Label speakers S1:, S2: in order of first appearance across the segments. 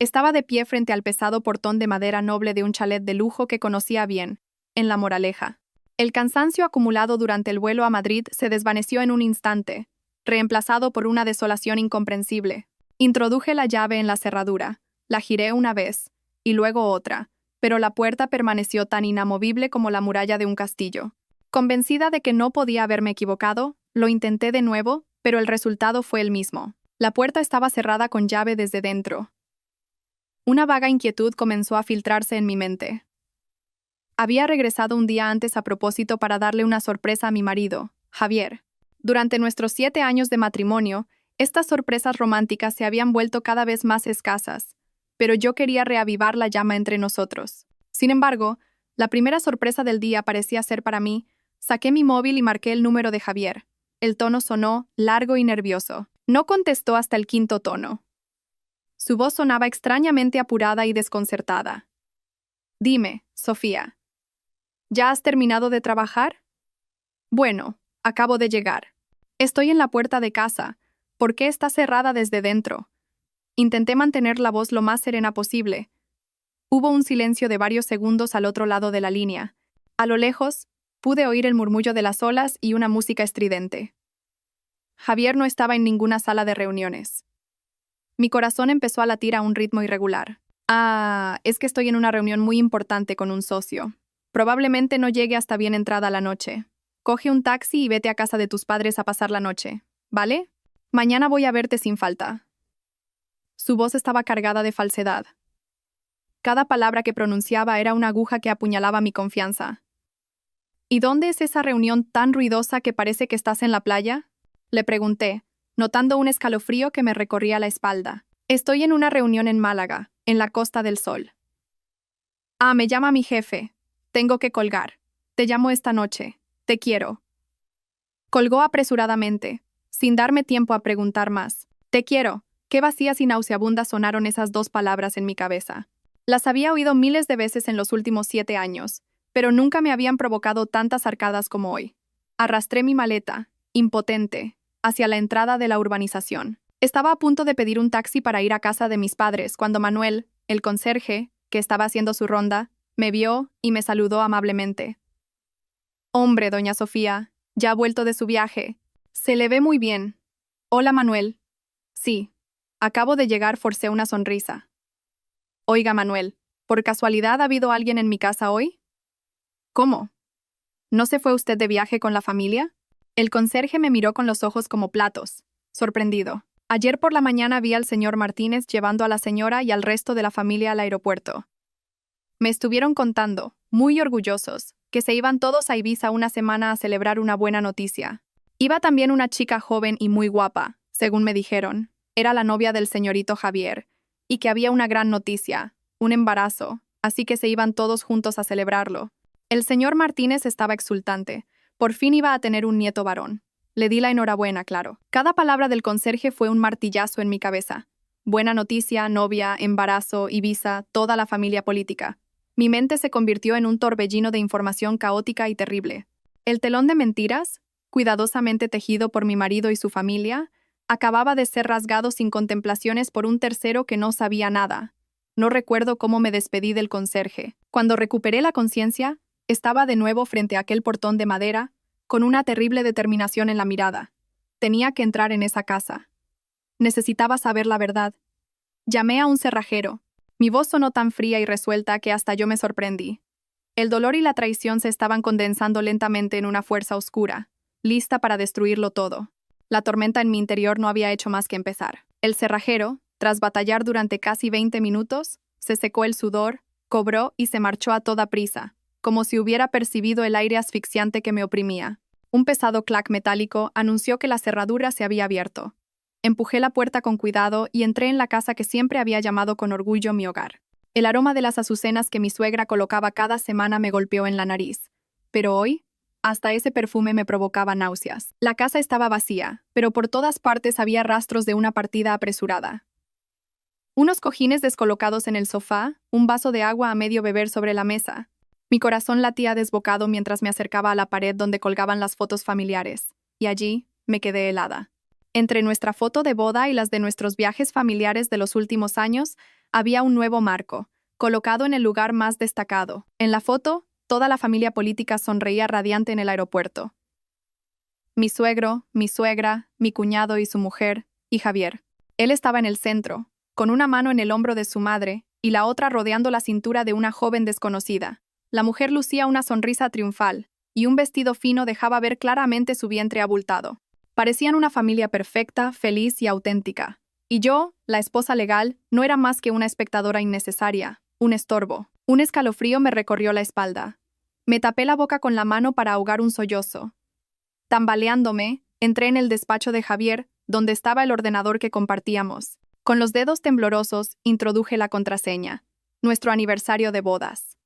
S1: Estaba de pie frente al pesado portón de madera noble de un chalet de lujo que conocía bien, en La Moraleja. El cansancio acumulado durante el vuelo a Madrid se desvaneció en un instante, reemplazado por una desolación incomprensible. Introduje la llave en la cerradura, la giré una vez, y luego otra, pero la puerta permaneció tan inamovible como la muralla de un castillo. Convencida de que no podía haberme equivocado, lo intenté de nuevo, pero el resultado fue el mismo. La puerta estaba cerrada con llave desde dentro. Una vaga inquietud comenzó a filtrarse en mi mente. Había regresado un día antes a propósito para darle una sorpresa a mi marido, Javier. Durante nuestros 7 años de matrimonio, estas sorpresas románticas se habían vuelto cada vez más escasas, pero yo quería reavivar la llama entre nosotros. Sin embargo, la primera sorpresa del día parecía ser para mí. Saqué mi móvil y marqué el número de Javier. El tono sonó largo y nervioso. No contestó hasta el 5.º tono. Su voz sonaba extrañamente apurada y desconcertada. Dime, Sofía. ¿Ya has terminado de trabajar? Bueno, acabo de llegar. Estoy en la puerta de casa. ¿Por qué está cerrada desde dentro? Intenté mantener la voz lo más serena posible. Hubo un silencio de varios segundos al otro lado de la línea. A lo lejos, pude oír el murmullo de las olas y una música estridente. Javier no estaba en ninguna sala de reuniones. Mi corazón empezó a latir a un ritmo irregular. Es que estoy en una reunión muy importante con un socio. Probablemente no llegue hasta bien entrada la noche. Coge un taxi y vete a casa de tus padres a pasar la noche, ¿vale? Mañana voy a verte sin falta. Su voz estaba cargada de falsedad. Cada palabra que pronunciaba era una aguja que apuñalaba mi confianza. ¿Y dónde es esa reunión tan ruidosa que parece que estás en la playa? Le pregunté, notando un escalofrío que me recorría la espalda. Estoy en una reunión en Málaga, en la Costa del Sol. Me llama mi jefe. Tengo que colgar. Te llamo esta noche. Te quiero. Colgó apresuradamente, sin darme tiempo a preguntar más. Te quiero. Qué vacías y nauseabundas sonaron esas 2 palabras en mi cabeza. Las había oído miles de veces en los últimos 7 años, pero nunca me habían provocado tantas arcadas como hoy. Arrastré mi maleta, impotente, hacia la entrada de la urbanización. Estaba a punto de pedir un taxi para ir a casa de mis padres cuando Manuel, el conserje, que estaba haciendo su ronda, me vio y me saludó amablemente. Hombre, doña Sofía, ya ha vuelto de su viaje. Se le ve muy bien. Hola, Manuel. Sí. Acabo de llegar, forcé una sonrisa. Oiga, Manuel, ¿por casualidad ha habido alguien en mi casa hoy? ¿Cómo? ¿No se fue usted de viaje con la familia? El conserje me miró con los ojos como platos, sorprendido. Ayer por la mañana vi al señor Martínez llevando a la señora y al resto de la familia al aeropuerto. Me estuvieron contando, muy orgullosos, que se iban todos a Ibiza una semana a celebrar una buena noticia. Iba también una chica joven y muy guapa, según me dijeron. Era la novia del señorito Javier, y que había una gran noticia, un embarazo, así que se iban todos juntos a celebrarlo. El señor Martínez estaba exultante. Por fin iba a tener un nieto varón. Le di la enhorabuena, claro. Cada palabra del conserje fue un martillazo en mi cabeza. Buena noticia, novia, embarazo, Ibiza, toda la familia política. Mi mente se convirtió en un torbellino de información caótica y terrible. El telón de mentiras, cuidadosamente tejido por mi marido y su familia, acababa de ser rasgado sin contemplaciones por un tercero que no sabía nada. No recuerdo cómo me despedí del conserje. Cuando recuperé la conciencia, estaba de nuevo frente a aquel portón de madera, con una terrible determinación en la mirada. Tenía que entrar en esa casa. Necesitaba saber la verdad. Llamé a un cerrajero. Mi voz sonó tan fría y resuelta que hasta yo me sorprendí. El dolor y la traición se estaban condensando lentamente en una fuerza oscura, lista para destruirlo todo. La tormenta en mi interior no había hecho más que empezar. El cerrajero, tras batallar durante casi 20 minutos, se secó el sudor, cobró y se marchó a toda prisa, como si hubiera percibido el aire asfixiante que me oprimía. Un pesado clac metálico anunció que la cerradura se había abierto. Empujé la puerta con cuidado y entré en la casa que siempre había llamado con orgullo mi hogar. El aroma de las azucenas que mi suegra colocaba cada semana me golpeó en la nariz. Pero hoy, hasta ese perfume me provocaba náuseas. La casa estaba vacía, pero por todas partes había rastros de una partida apresurada. Unos cojines descolocados en el sofá, un vaso de agua a medio beber sobre la mesa. Mi corazón latía desbocado mientras me acercaba a la pared donde colgaban las fotos familiares, y allí me quedé helada. Entre nuestra foto de boda y las de nuestros viajes familiares de los últimos años, Había un nuevo marco, colocado en el lugar más destacado. En la foto, toda la familia política sonreía radiante en el aeropuerto. Mi suegro, mi suegra, mi cuñado y su mujer, y Javier. Él estaba en el centro, con una mano en el hombro de su madre y la otra rodeando la cintura de una joven desconocida. La mujer lucía una sonrisa triunfal, y un vestido fino dejaba ver claramente su vientre abultado. Parecían una familia perfecta, feliz y auténtica. Y yo, la esposa legal, no era más que una espectadora innecesaria, un estorbo. Un escalofrío me recorrió la espalda. Me tapé la boca con la mano para ahogar un sollozo. Tambaleándome, entré en el despacho de Javier, donde estaba el ordenador que compartíamos. Con los dedos temblorosos, introduje la contraseña. Nuestro aniversario de bodas.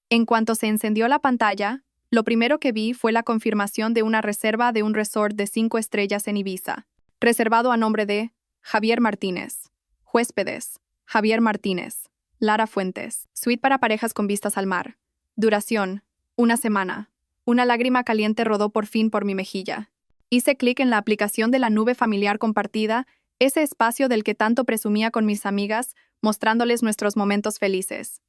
S1: En cuanto se encendió la pantalla, lo primero que vi fue la confirmación de una reserva de un resort de 5 estrellas en Ibiza, reservado a nombre de Javier Martínez. Huéspedes: Javier Martínez. Lara Fuentes. Suite para parejas con vistas al mar. Duración: 1 semana. Una lágrima caliente rodó por fin por mi mejilla. Hice clic en la aplicación de la nube familiar compartida, ese espacio del que tanto presumía con mis amigas, mostrándoles nuestros momentos felices.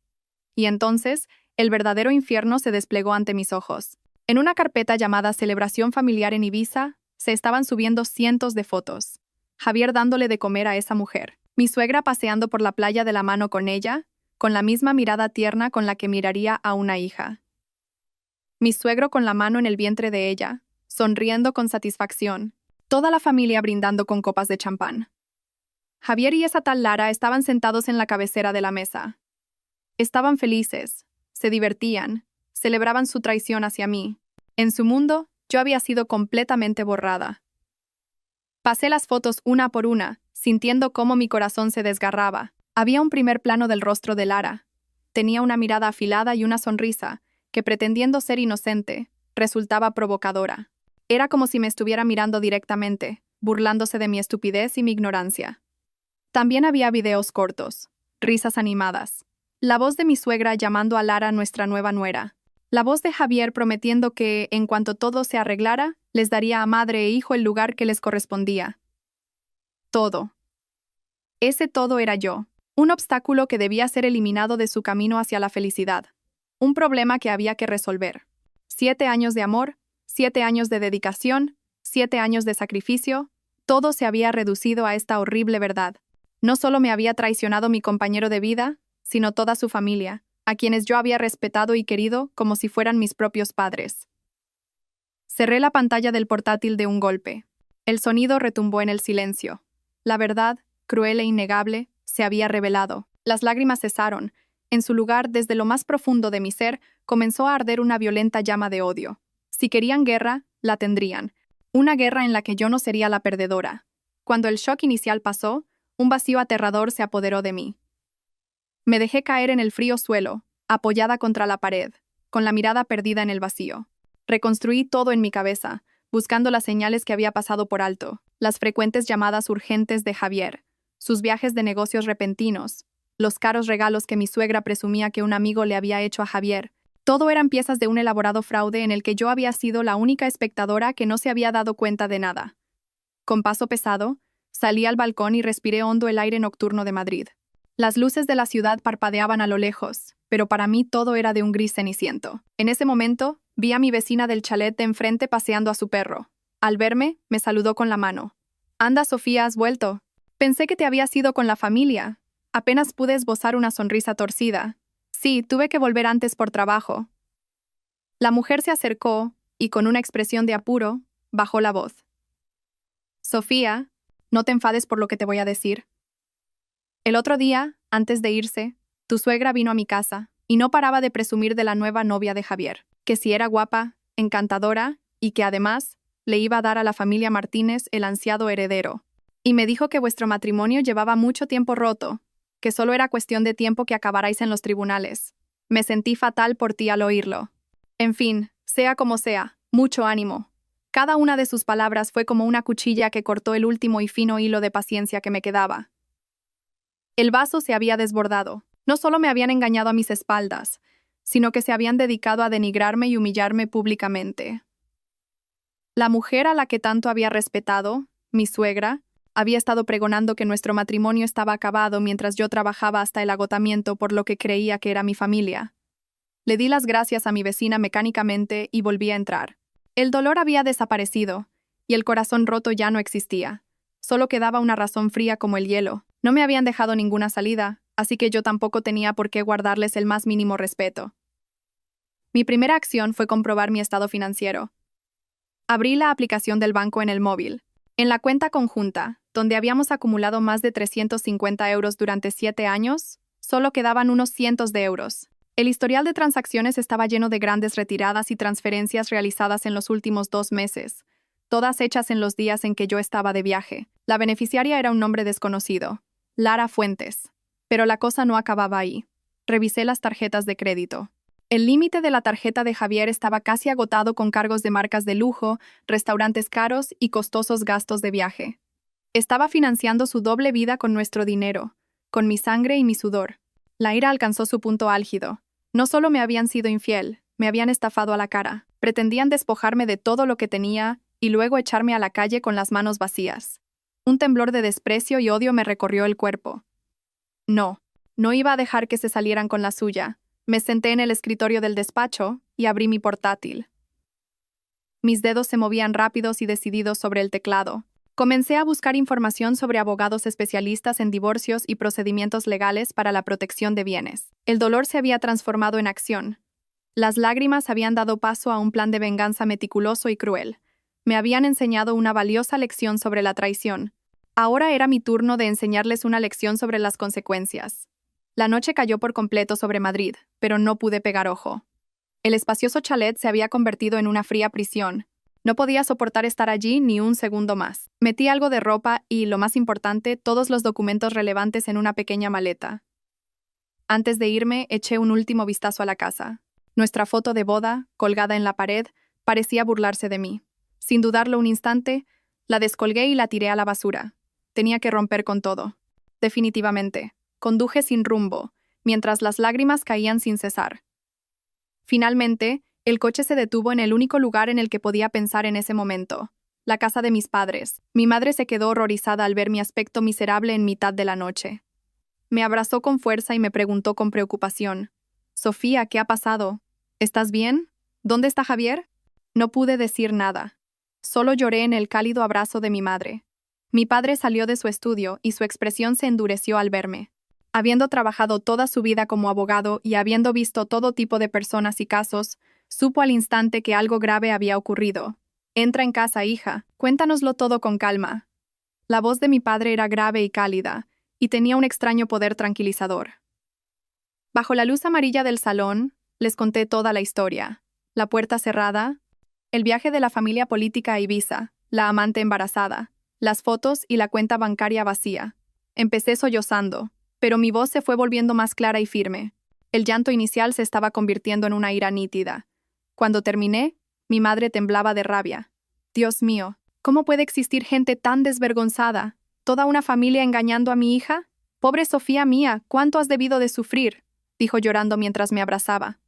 S1: Y entonces, el verdadero infierno se desplegó ante mis ojos. En una carpeta llamada Celebración Familiar en Ibiza, se estaban subiendo cientos de fotos. Javier dándole de comer a esa mujer. Mi suegra paseando por la playa de la mano con ella, con la misma mirada tierna con la que miraría a una hija. Mi suegro con la mano en el vientre de ella, sonriendo con satisfacción. Toda la familia brindando con copas de champán. Javier y esa tal Lara estaban sentados en la cabecera de la mesa. Estaban felices, se divertían, celebraban su traición hacia mí. En su mundo, yo había sido completamente borrada. Pasé las fotos una por una, sintiendo cómo mi corazón se desgarraba. Había un primer plano del rostro de Lara. Tenía una mirada afilada y una sonrisa, que pretendiendo ser inocente, resultaba provocadora. Era como si me estuviera mirando directamente, burlándose de mi estupidez y mi ignorancia. También había videos cortos, risas animadas, la voz de mi suegra llamando a Lara nuestra nueva nuera, la voz de Javier prometiendo que, en cuanto todo se arreglara, les daría a madre e hijo el lugar que les correspondía. Todo. Ese todo era yo, un obstáculo que debía ser eliminado de su camino hacia la felicidad, un problema que había que resolver. 7 años de amor, 7 años de dedicación, 7 años de sacrificio, todo se había reducido a esta horrible verdad. No solo me había traicionado mi compañero de vida, sino toda su familia, a quienes yo había respetado y querido como si fueran mis propios padres. Cerré la pantalla del portátil de un golpe. El sonido retumbó en el silencio. La verdad, cruel e innegable, se había revelado. Las lágrimas cesaron. En su lugar, desde lo más profundo de mi ser, comenzó a arder una violenta llama de odio. Si querían guerra, la tendrían. Una guerra en la que yo no sería la perdedora. Cuando el shock inicial pasó, un vacío aterrador se apoderó de mí. Me dejé caer en el frío suelo, apoyada contra la pared, con la mirada perdida en el vacío. Reconstruí todo en mi cabeza, buscando las señales que había pasado por alto, las frecuentes llamadas urgentes de Javier, sus viajes de negocios repentinos, los caros regalos que mi suegra presumía que un amigo le había hecho a Javier. Todo eran piezas de un elaborado fraude en el que yo había sido la única espectadora que no se había dado cuenta de nada. Con paso pesado, salí al balcón y respiré hondo el aire nocturno de Madrid. Las luces de la ciudad parpadeaban a lo lejos, pero para mí todo era de un gris ceniciento. En ese momento, vi a mi vecina del chalet de enfrente paseando a su perro. Al verme, me saludó con la mano. «Anda, Sofía, has vuelto. Pensé que te habías ido con la familia». Apenas pude esbozar una sonrisa torcida. Sí, tuve que volver antes por trabajo. La mujer se acercó y, con una expresión de apuro, bajó la voz. «Sofía, no te enfades por lo que te voy a decir. El otro día, antes de irse, tu suegra vino a mi casa y no paraba de presumir de la nueva novia de Javier, que si era guapa, encantadora y que además le iba a dar a la familia Martínez el ansiado heredero. Y me dijo que vuestro matrimonio llevaba mucho tiempo roto, que solo era cuestión de tiempo que acabarais en los tribunales. Me sentí fatal por ti al oírlo. En fin, sea como sea, mucho ánimo». Cada una de sus palabras fue como una cuchilla que cortó el último y fino hilo de paciencia que me quedaba. El vaso se había desbordado. No solo me habían engañado a mis espaldas, sino que se habían dedicado a denigrarme y humillarme públicamente. La mujer a la que tanto había respetado, mi suegra, Había estado pregonando que nuestro matrimonio estaba acabado mientras yo trabajaba hasta el agotamiento por lo que creía que era mi familia. Le di las gracias a mi vecina mecánicamente y volví a entrar. El dolor había desaparecido, y el corazón roto ya no existía. Solo quedaba una razón fría como el hielo. No me habían dejado ninguna salida, así que yo tampoco tenía por qué guardarles el más mínimo respeto. Mi primera acción fue comprobar mi estado financiero. Abrí la aplicación del banco en el móvil. En la cuenta conjunta, donde habíamos acumulado más de 350 euros durante 7 años, solo quedaban unos cientos de euros. El historial de transacciones estaba lleno de grandes retiradas y transferencias realizadas en los últimos 2 meses, todas hechas en los días en que yo estaba de viaje. La beneficiaria era un nombre desconocido, Lara Fuentes. Pero la cosa no acababa ahí. Revisé las tarjetas de crédito. El límite de la tarjeta de Javier estaba casi agotado con cargos de marcas de lujo, restaurantes caros y costosos gastos de viaje. Estaba financiando su doble vida con nuestro dinero, con mi sangre y mi sudor. La ira alcanzó su punto álgido. No solo me habían sido infiel, me habían estafado a la cara. Pretendían despojarme de todo lo que tenía y luego echarme a la calle con las manos vacías. Un temblor de desprecio y odio me recorrió el cuerpo. No iba a dejar que se salieran con la suya. Me senté en el escritorio del despacho y abrí mi portátil. Mis dedos se movían rápidos y decididos sobre el teclado. Comencé a buscar información sobre abogados especialistas en divorcios y procedimientos legales para la protección de bienes. El dolor se había transformado en acción. Las lágrimas habían dado paso a un plan de venganza meticuloso y cruel. Me habían enseñado una valiosa lección sobre la traición. Ahora era mi turno de enseñarles una lección sobre las consecuencias. La noche cayó por completo sobre Madrid, pero no pude pegar ojo. El espacioso chalet se había convertido en una fría prisión. No podía soportar estar allí ni un segundo más. Metí algo de ropa y, lo más importante, todos los documentos relevantes en una pequeña maleta. Antes de irme, eché un último vistazo a la casa. Nuestra foto de boda, colgada en la pared, parecía burlarse de mí. Sin dudarlo un instante, la descolgué y la tiré a la basura. Tenía que romper con todo. Definitivamente. Conduje sin rumbo, mientras las lágrimas caían sin cesar. Finalmente, el coche se detuvo en el único lugar en el que podía pensar en ese momento, la casa de mis padres. Mi madre se quedó horrorizada al ver mi aspecto miserable en mitad de la noche. Me abrazó con fuerza y me preguntó con preocupación: «Sofía, ¿qué ha pasado? ¿Estás bien? ¿Dónde está Javier?» No pude decir nada. Solo lloré en el cálido abrazo de mi madre. Mi padre salió de su estudio y su expresión se endureció al verme. Habiendo trabajado toda su vida como abogado y habiendo visto todo tipo de personas y casos, supo al instante que algo grave había ocurrido. «Entra en casa, hija. Cuéntanoslo todo con calma». La voz de mi padre era grave y cálida, y tenía un extraño poder tranquilizador. Bajo la luz amarilla del salón, les conté toda la historia. La puerta cerrada, el viaje de la familia política a Ibiza, la amante embarazada, las fotos y la cuenta bancaria vacía. Empecé sollozando, pero mi voz se fue volviendo más clara y firme. El llanto inicial se estaba convirtiendo en una ira nítida. Cuando terminé, mi madre temblaba de rabia. «Dios mío, ¿cómo puede existir gente tan desvergonzada? ¿Toda una familia engañando a mi hija? Pobre Sofía mía, ¿cuánto has debido de sufrir?», dijo llorando mientras me abrazaba.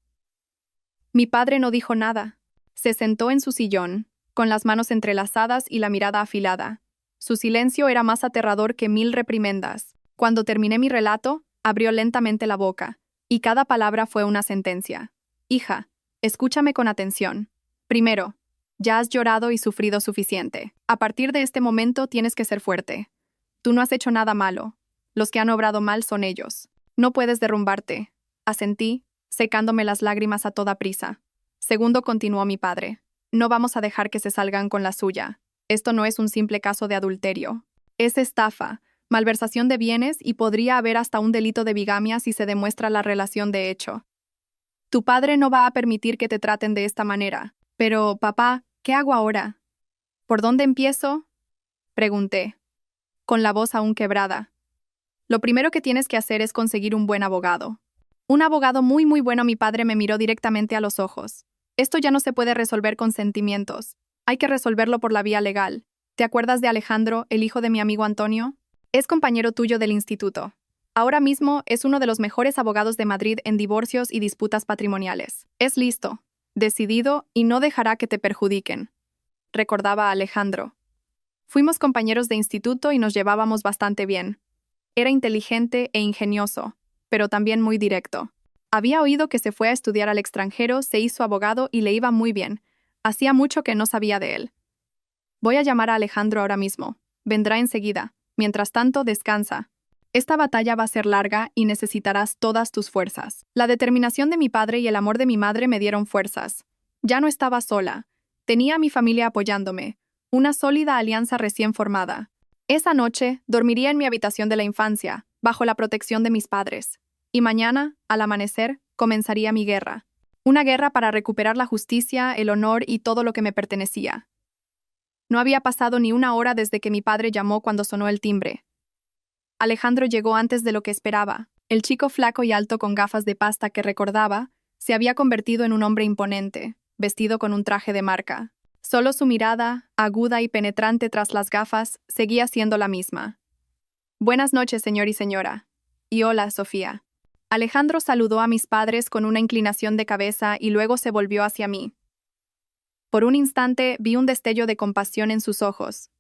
S1: Mi padre no dijo nada. Se sentó en su sillón, con las manos entrelazadas y la mirada afilada. Su silencio era más aterrador que 1000 reprimendas. Cuando terminé mi relato, abrió lentamente la boca, y cada palabra fue una sentencia. «Hija, escúchame con atención. Primero, ya has llorado y sufrido suficiente. A partir de este momento tienes que ser fuerte. Tú no has hecho nada malo. Los que han obrado mal son ellos. No puedes derrumbarte», asentí, secándome las lágrimas a toda prisa. Segundo, continuó mi padre, «no vamos a dejar que se salgan con la suya. Esto no es un simple caso de adulterio. Es estafa, malversación de bienes y podría haber hasta un delito de bigamia si se demuestra la relación de hecho. Tu padre no va a permitir que te traten de esta manera. Pero, papá, ¿qué hago ahora?» «¿Por dónde empiezo?», pregunté, con la voz aún quebrada. «Lo primero que tienes que hacer es conseguir un buen abogado». «Un abogado muy bueno». Mi padre me miró directamente a los ojos. «Esto ya no se puede resolver con sentimientos. Hay que resolverlo por la vía legal. ¿Te acuerdas de Alejandro, el hijo de mi amigo Antonio? Es compañero tuyo del instituto. Ahora mismo es uno de los mejores abogados de Madrid en divorcios y disputas patrimoniales. Es listo, decidido y no dejará que te perjudiquen», recordaba a Alejandro. Fuimos compañeros de instituto y nos llevábamos bastante bien. Era inteligente e ingenioso, pero también muy directo. Había oído que se fue a estudiar al extranjero, se hizo abogado y le iba muy bien. Hacía mucho que no sabía de él. Voy a llamar a Alejandro ahora mismo. Vendrá enseguida. Mientras tanto, descansa. Esta batalla va a ser larga y necesitarás todas tus fuerzas. La determinación de mi padre y el amor de mi madre me dieron fuerzas. Ya no estaba sola. Tenía a mi familia apoyándome. Una sólida alianza recién formada. Esa noche, dormiría en mi habitación de la infancia, bajo la protección de mis padres. Y mañana, al amanecer, comenzaría mi guerra. Una guerra para recuperar la justicia, el honor y todo lo que me pertenecía. No había pasado ni una hora desde que mi padre llamó cuando sonó el timbre. Alejandro llegó antes de lo que esperaba. El chico flaco y alto con gafas de pasta que recordaba se había convertido en un hombre imponente, vestido con un traje de marca. Solo su mirada, aguda y penetrante tras las gafas, seguía siendo la misma. Buenas noches, señor y señora. Y hola, Sofía. Alejandro saludó a mis padres con una inclinación de cabeza y luego se volvió hacia mí. Por un instante vi un destello de compasión en sus ojos,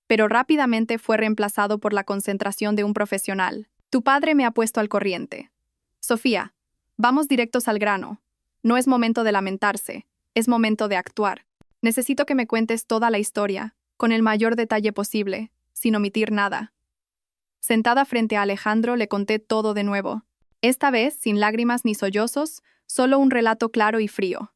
S1: pero rápidamente fue reemplazado por la concentración de un profesional. Tu padre me ha puesto al corriente. Sofía, vamos directos al grano. No es momento de lamentarse, es momento de actuar. Necesito que me cuentes toda la historia, con el mayor detalle posible, sin omitir nada. Sentada frente a Alejandro, le conté todo de nuevo. Esta vez, sin lágrimas ni sollozos, solo un relato claro y frío.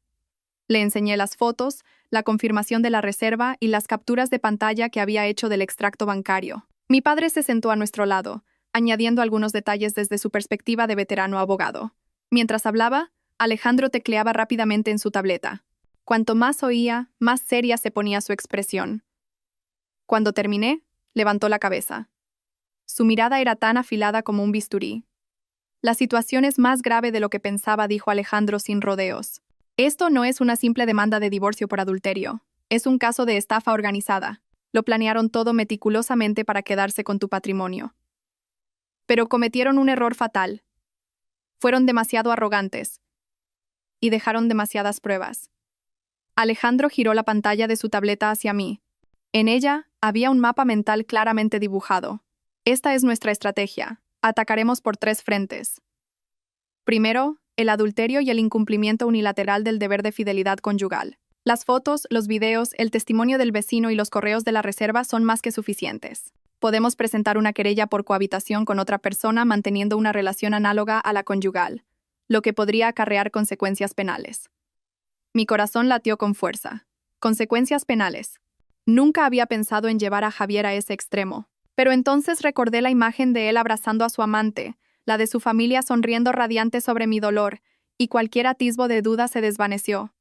S1: Le enseñé las fotos, la confirmación de la reserva y las capturas de pantalla que había hecho del extracto bancario. Mi padre se sentó a nuestro lado, añadiendo algunos detalles desde su perspectiva de veterano abogado. Mientras hablaba, Alejandro tecleaba rápidamente en su tableta. Cuanto más oía, más seria se ponía su expresión. Cuando terminé, levantó la cabeza. Su mirada era tan afilada como un bisturí. La situación es más grave de lo que pensaba, dijo Alejandro sin rodeos. Esto no es una simple demanda de divorcio por adulterio. Es un caso de estafa organizada. Lo planearon todo meticulosamente para quedarse con tu patrimonio. Pero cometieron un error fatal. Fueron demasiado arrogantes. Y dejaron demasiadas pruebas. Alejandro giró la pantalla de su tableta hacia mí. En ella había un mapa mental claramente dibujado. Esta es nuestra estrategia. Atacaremos por 3 frentes. Primero, el adulterio y el incumplimiento unilateral del deber de fidelidad conyugal. Las fotos, los videos, el testimonio del vecino y los correos de la reserva son más que suficientes. Podemos presentar una querella por cohabitación con otra persona manteniendo una relación análoga a la conyugal, lo que podría acarrear consecuencias penales. Mi corazón latió con fuerza. Consecuencias penales. Nunca había pensado en llevar a Javier a ese extremo. Pero entonces recordé la imagen de él abrazando a su amante, la de su familia sonriendo radiante sobre mi dolor, y cualquier atisbo de duda se desvaneció.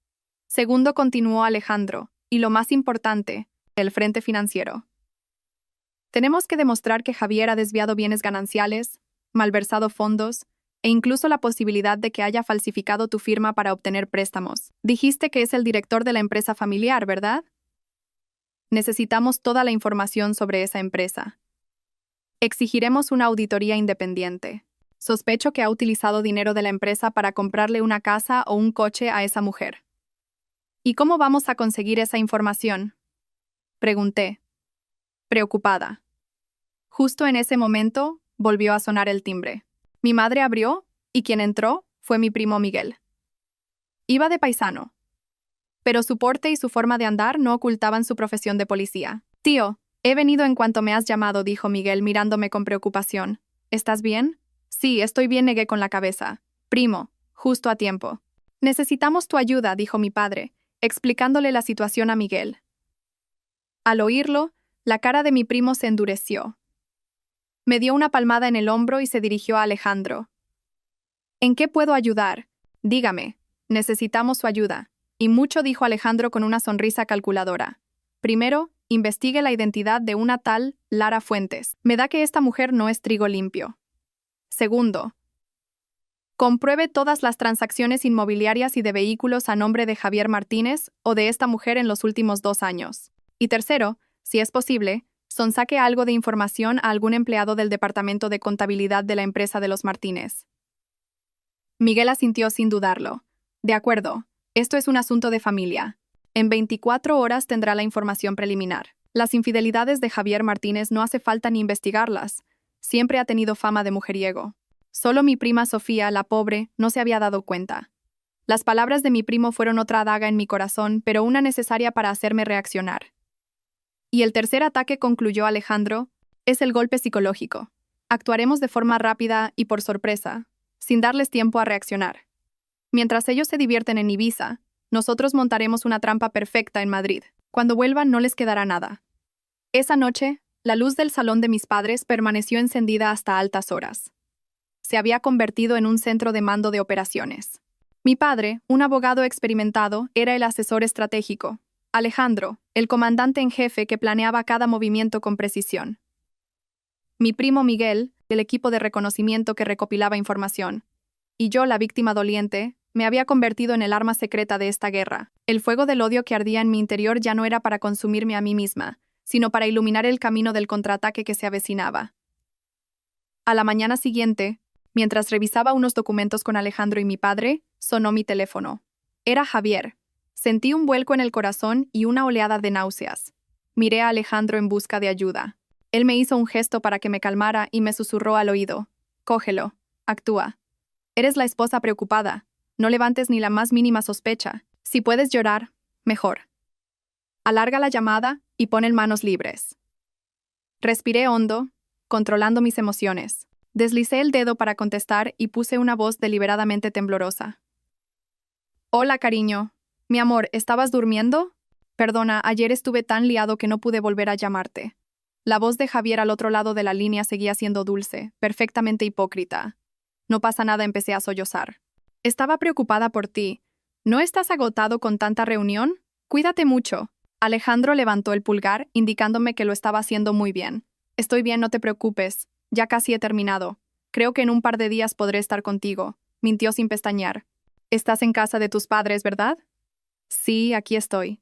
S1: Segundo, continuó Alejandro, y lo más importante, el frente financiero. Tenemos que demostrar que Javier ha desviado bienes gananciales, malversado fondos, e incluso la posibilidad de que haya falsificado tu firma para obtener préstamos. Dijiste que es el director de la empresa familiar, ¿verdad? Necesitamos toda la información sobre esa empresa. Exigiremos una auditoría independiente. Sospecho que ha utilizado dinero de la empresa para comprarle una casa o un coche a esa mujer. ¿Y cómo vamos a conseguir esa información? Pregunté, preocupada. Justo en ese momento, volvió a sonar el timbre. Mi madre abrió, y quien entró fue mi primo Miguel. Iba de paisano, pero su porte y su forma de andar no ocultaban su profesión de policía. Tío, he venido en cuanto me has llamado, dijo Miguel mirándome con preocupación. ¿Estás bien? Sí, estoy bien, negué con la cabeza. Primo, justo a tiempo. Necesitamos tu ayuda, dijo mi padre, explicándole la situación a Miguel. Al oírlo, la cara de mi primo se endureció. Me dio una palmada en el hombro y se dirigió a Alejandro. ¿En qué puedo ayudar? Dígame, necesitamos su ayuda. Y mucho, dijo Alejandro con una sonrisa calculadora. Primero, investigue la identidad de una tal Lara Fuentes. Me da que esta mujer no es trigo limpio. Segundo, compruebe todas las transacciones inmobiliarias y de vehículos a nombre de Javier Martínez o de esta mujer en los últimos 2 años. Y tercero, si es posible, sonsaque algo de información a algún empleado del departamento de contabilidad de la empresa de los Martínez. Miguel asintió sin dudarlo. De acuerdo, esto es un asunto de familia. En 24 horas tendrá la información preliminar. Las infidelidades de Javier Martínez no hace falta ni investigarlas. Siempre ha tenido fama de mujeriego. Solo mi prima Sofía, la pobre, no se había dado cuenta. Las palabras de mi primo fueron otra daga en mi corazón, pero una necesaria para hacerme reaccionar. Y el tercer ataque, concluyó Alejandro, es el golpe psicológico. Actuaremos de forma rápida y por sorpresa, sin darles tiempo a reaccionar. Mientras ellos se divierten en Ibiza, nosotros montaremos una trampa perfecta en Madrid. Cuando vuelvan no les quedará nada. Esa noche, la luz del salón de mis padres permaneció encendida hasta altas horas. Se había convertido en un centro de mando de operaciones. Mi padre, un abogado experimentado, era el asesor estratégico. Alejandro, el comandante en jefe que planeaba cada movimiento con precisión. Mi primo Miguel, el equipo de reconocimiento que recopilaba información. Y yo, la víctima doliente, me había convertido en el arma secreta de esta guerra. El fuego del odio que ardía en mi interior ya no era para consumirme a mí misma, sino para iluminar el camino del contraataque que se avecinaba. A la mañana siguiente, mientras revisaba unos documentos con Alejandro y mi padre, sonó mi teléfono. Era Javier. Sentí un vuelco en el corazón y una oleada de náuseas. Miré a Alejandro en busca de ayuda. Él me hizo un gesto para que me calmara y me susurró al oído. Cógelo. Actúa. Eres la esposa preocupada. No levantes ni la más mínima sospecha. Si puedes llorar, mejor. Alarga la llamada y pon en manos libres. Respiré hondo, controlando mis emociones. Deslicé el dedo para contestar y puse una voz deliberadamente temblorosa. Hola, cariño. Mi amor, ¿estabas durmiendo? Perdona, ayer estuve tan liado que no pude volver a llamarte. La voz de Javier al otro lado de la línea seguía siendo dulce, perfectamente hipócrita. No pasa nada, empecé a sollozar. Estaba preocupada por ti. ¿No estás agotado con tanta reunión? Cuídate mucho. Alejandro levantó el pulgar, indicándome que lo estaba haciendo muy bien. Estoy bien, no te preocupes. Ya casi he terminado. Creo que en un par de días podré estar contigo. Mintió sin pestañear. Estás en casa de tus padres, ¿verdad? Sí, aquí estoy.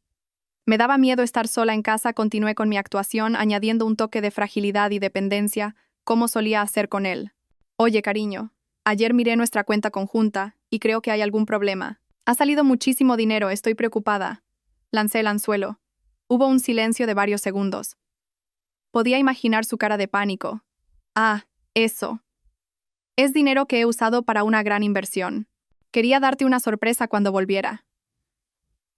S1: Me daba miedo estar sola en casa, continué con mi actuación, añadiendo un toque de fragilidad y dependencia, como solía hacer con él. Oye, cariño, ayer miré nuestra cuenta conjunta, y creo que hay algún problema. Ha salido muchísimo dinero, estoy preocupada. Lancé el anzuelo. Hubo un silencio de varios segundos. Podía imaginar su cara de pánico. Ah, eso. Es dinero que he usado para una gran inversión. Quería darte una sorpresa cuando volviera.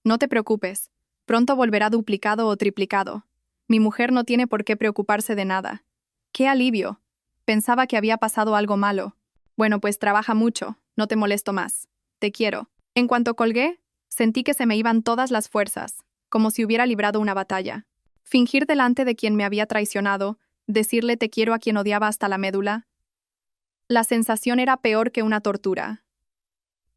S1: No te preocupes. Pronto volverá duplicado o triplicado. Mi mujer no tiene por qué preocuparse de nada. ¡Qué alivio! Pensaba que había pasado algo malo. Bueno, pues trabaja mucho, no te molesto más. Te quiero. En cuanto colgué, sentí que se me iban todas las fuerzas, como si hubiera librado una batalla. Fingir delante de quien me había traicionado, decirle te quiero a quien odiaba hasta la médula. La sensación era peor que una tortura.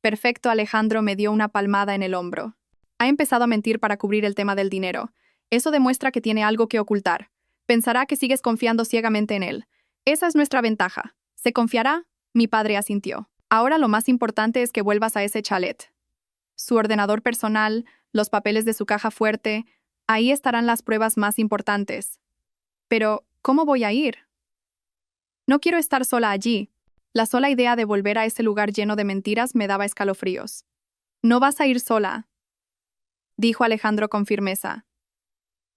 S1: Perfecto, Alejandro me dio una palmada en el hombro. Ha empezado a mentir para cubrir el tema del dinero. Eso demuestra que tiene algo que ocultar. Pensará que sigues confiando ciegamente en él. Esa es nuestra ventaja. ¿Se confiará? Mi padre asintió. Ahora lo más importante es que vuelvas a ese chalet. Su ordenador personal, los papeles de su caja fuerte, ahí estarán las pruebas más importantes. Pero, ¿cómo voy a ir? No quiero estar sola allí. La sola idea de volver a ese lugar lleno de mentiras me daba escalofríos. No vas a ir sola, dijo Alejandro con firmeza.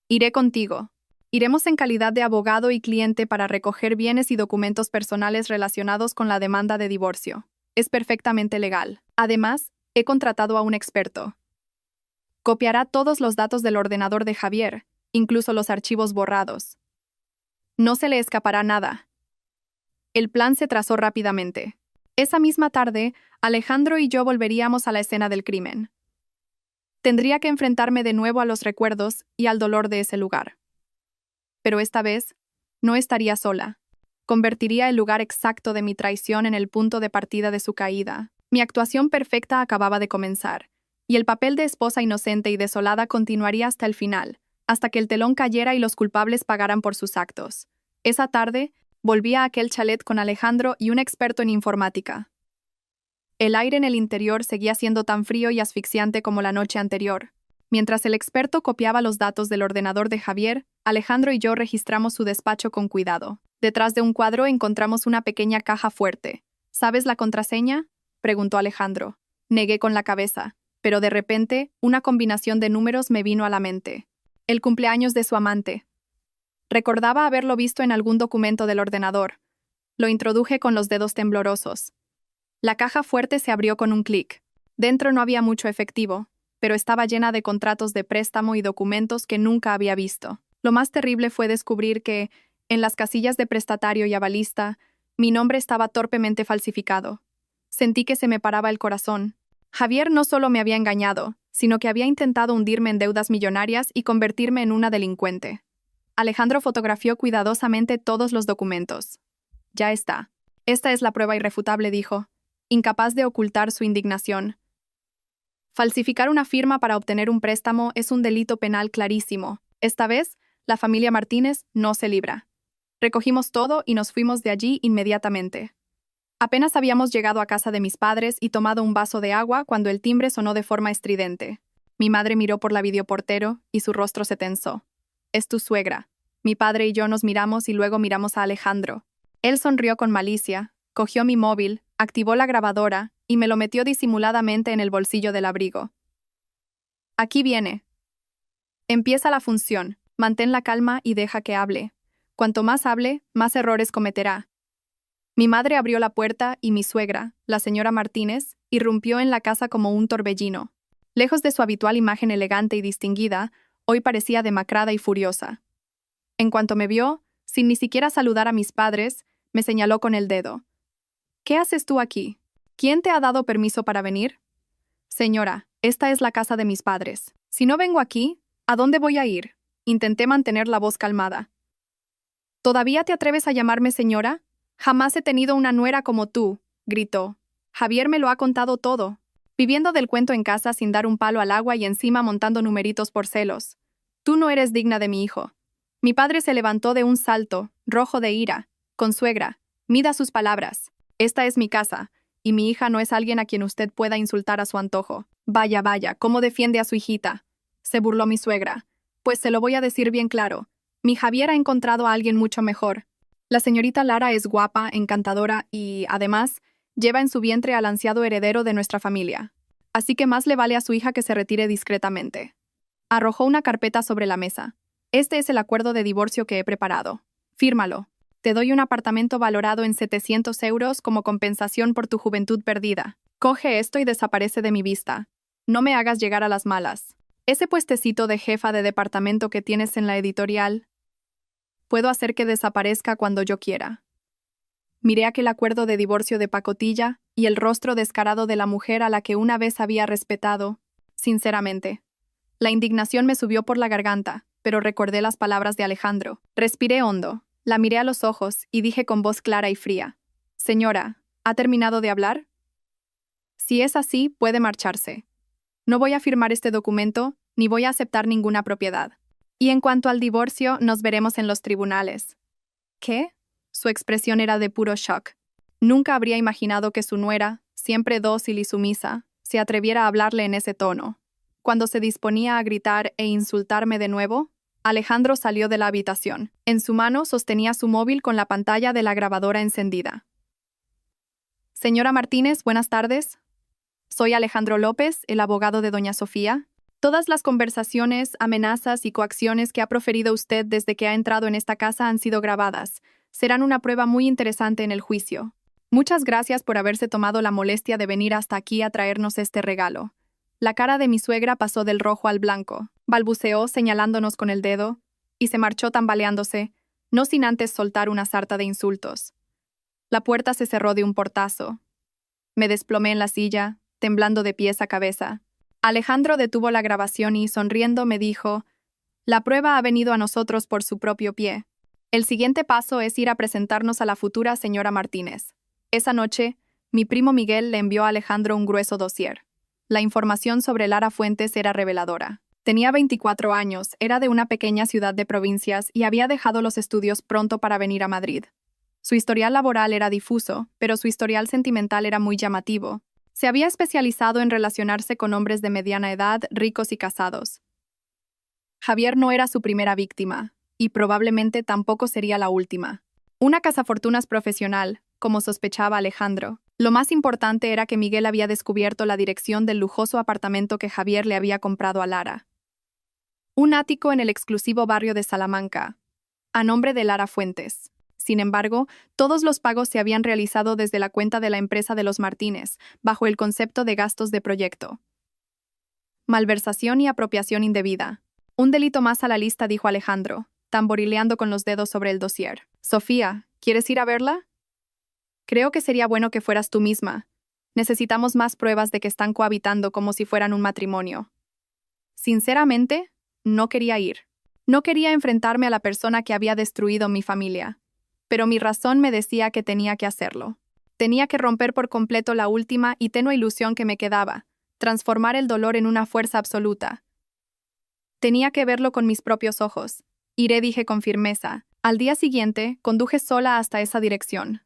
S1: Iré contigo. Iremos en calidad de abogado y cliente para recoger bienes y documentos personales relacionados con la demanda de divorcio. Es perfectamente legal. Además, he contratado a un experto. Copiará todos los datos del ordenador de Javier, incluso los archivos borrados. No se le escapará nada. El plan se trazó rápidamente. Esa misma tarde, Alejandro y yo volveríamos a la escena del crimen. Tendría que enfrentarme de nuevo a los recuerdos y al dolor de ese lugar. Pero esta vez, no estaría sola. Convertiría el lugar exacto de mi traición en el punto de partida de su caída. Mi actuación perfecta acababa de comenzar, y el papel de esposa inocente y desolada continuaría hasta el final, hasta que el telón cayera y los culpables pagaran por sus actos. Esa tarde, volví a aquel chalet con Alejandro y un experto en informática. El aire en el interior seguía siendo tan frío y asfixiante como la noche anterior. Mientras el experto copiaba los datos del ordenador de Javier, Alejandro y yo registramos su despacho con cuidado. Detrás de un cuadro encontramos una pequeña caja fuerte. ¿Sabes la contraseña?, preguntó Alejandro. Negué con la cabeza, pero de repente, una combinación de números me vino a la mente. El cumpleaños de su amante. Recordaba haberlo visto en algún documento del ordenador. Lo introduje con los dedos temblorosos. La caja fuerte se abrió con un clic. Dentro no había mucho efectivo, pero estaba llena de contratos de préstamo y documentos que nunca había visto. Lo más terrible fue descubrir que, en las casillas de prestatario y avalista, mi nombre estaba torpemente falsificado. Sentí que se me paraba el corazón. Javier no solo me había engañado, sino que había intentado hundirme en deudas millonarias y convertirme en una delincuente. Alejandro fotografió cuidadosamente todos los documentos. Ya está. Esta es la prueba irrefutable, dijo, incapaz de ocultar su indignación. Falsificar una firma para obtener un préstamo es un delito penal clarísimo. Esta vez, la familia Martínez no se libra. Recogimos todo y nos fuimos de allí inmediatamente. Apenas habíamos llegado a casa de mis padres y tomado un vaso de agua cuando el timbre sonó de forma estridente. Mi madre miró por la videoportero y su rostro se tensó. «Es tu suegra». Mi padre y yo nos miramos y luego miramos a Alejandro. Él sonrió con malicia, cogió mi móvil, activó la grabadora y me lo metió disimuladamente en el bolsillo del abrigo. «Aquí viene». Empieza la función. Mantén la calma y deja que hable. Cuanto más hable, más errores cometerá. Mi madre abrió la puerta y mi suegra, la señora Martínez, irrumpió en la casa como un torbellino. Lejos de su habitual imagen elegante y distinguida, hoy parecía demacrada y furiosa. En cuanto me vio, sin ni siquiera saludar a mis padres, me señaló con el dedo. «¿Qué haces tú aquí? ¿Quién te ha dado permiso para venir?» «Señora, esta es la casa de mis padres. Si no vengo aquí, ¿a dónde voy a ir?» Intenté mantener la voz calmada. «¿Todavía te atreves a llamarme señora? Jamás he tenido una nuera como tú», gritó. «Javier me lo ha contado todo. Viviendo del cuento en casa sin dar un palo al agua y encima montando numeritos por celos. Tú no eres digna de mi hijo». Mi padre se levantó de un salto, rojo de ira. «Consuegra, mida sus palabras. Esta es mi casa, y mi hija no es alguien a quien usted pueda insultar a su antojo». «Vaya, vaya, ¿cómo defiende a su hijita?», se burló mi suegra. «Pues se lo voy a decir bien claro. Mi Javier ha encontrado a alguien mucho mejor. La señorita Lara es guapa, encantadora y, además, lleva en su vientre al ansiado heredero de nuestra familia. Así que más le vale a su hija que se retire discretamente». Arrojó una carpeta sobre la mesa. «Este es el acuerdo de divorcio que he preparado. Fírmalo. Te doy un apartamento valorado en 700 euros como compensación por tu juventud perdida. Coge esto y desaparece de mi vista. No me hagas llegar a las malas. Ese puestecito de jefa de departamento que tienes en la editorial, puedo hacer que desaparezca cuando yo quiera». Miré aquel acuerdo de divorcio de pacotilla y el rostro descarado de la mujer a la que una vez había respetado. Sinceramente, la indignación me subió por la garganta, pero recordé las palabras de Alejandro. Respiré hondo, la miré a los ojos y dije con voz clara y fría: «Señora, ¿ha terminado de hablar? Si es así, puede marcharse. No voy a firmar este documento, ni voy a aceptar ninguna propiedad. Y en cuanto al divorcio, nos veremos en los tribunales». «¿Qué?». Su expresión era de puro shock. Nunca habría imaginado que su nuera, siempre dócil y sumisa, se atreviera a hablarle en ese tono. Cuando se disponía a gritar e insultarme de nuevo, Alejandro salió de la habitación. En su mano sostenía su móvil con la pantalla de la grabadora encendida. «Señora Martínez, buenas tardes. Soy Alejandro López, el abogado de doña Sofía. Todas las conversaciones, amenazas y coacciones que ha proferido usted desde que ha entrado en esta casa han sido grabadas. Serán una prueba muy interesante en el juicio. Muchas gracias por haberse tomado la molestia de venir hasta aquí a traernos este regalo». La cara de mi suegra pasó del rojo al blanco, balbuceó señalándonos con el dedo, y se marchó tambaleándose, no sin antes soltar una sarta de insultos. La puerta se cerró de un portazo. Me desplomé en la silla, temblando de pies a cabeza. Alejandro detuvo la grabación y, sonriendo, me dijo: «La prueba ha venido a nosotros por su propio pie. El siguiente paso es ir a presentarnos a la futura señora Martínez». Esa noche, mi primo Miguel le envió a Alejandro un grueso dossier. La información sobre Lara Fuentes era reveladora. Tenía 24 años, era de una pequeña ciudad de provincias y había dejado los estudios pronto para venir a Madrid. Su historial laboral era difuso, pero su historial sentimental era muy llamativo. Se había especializado en relacionarse con hombres de mediana edad, ricos y casados. Javier no era su primera víctima, y probablemente tampoco sería la última. Una cazafortunas profesional, como sospechaba Alejandro. Lo más importante era que Miguel había descubierto la dirección del lujoso apartamento que Javier le había comprado a Lara. Un ático en el exclusivo barrio de Salamanca. a nombre de Lara Fuentes. Sin embargo, todos los pagos se habían realizado desde la cuenta de la empresa de los Martínez, bajo el concepto de gastos de proyecto. Malversación y apropiación indebida. Un delito más a la lista, dijo Alejandro, tamborileando con los dedos sobre el dossier. Sofía, ¿quieres ir a verla? Creo que sería bueno que fueras tú misma. Necesitamos más pruebas de que están cohabitando como si fueran un matrimonio. Sinceramente, no quería ir. No quería enfrentarme a la persona que había destruido mi familia. Pero mi razón me decía que tenía que hacerlo. Tenía que romper por completo la última y tenue ilusión que me quedaba, transformar el dolor en una fuerza absoluta. Tenía que verlo con mis propios ojos. Iré, dije con firmeza. Al día siguiente, conduje sola hasta esa dirección.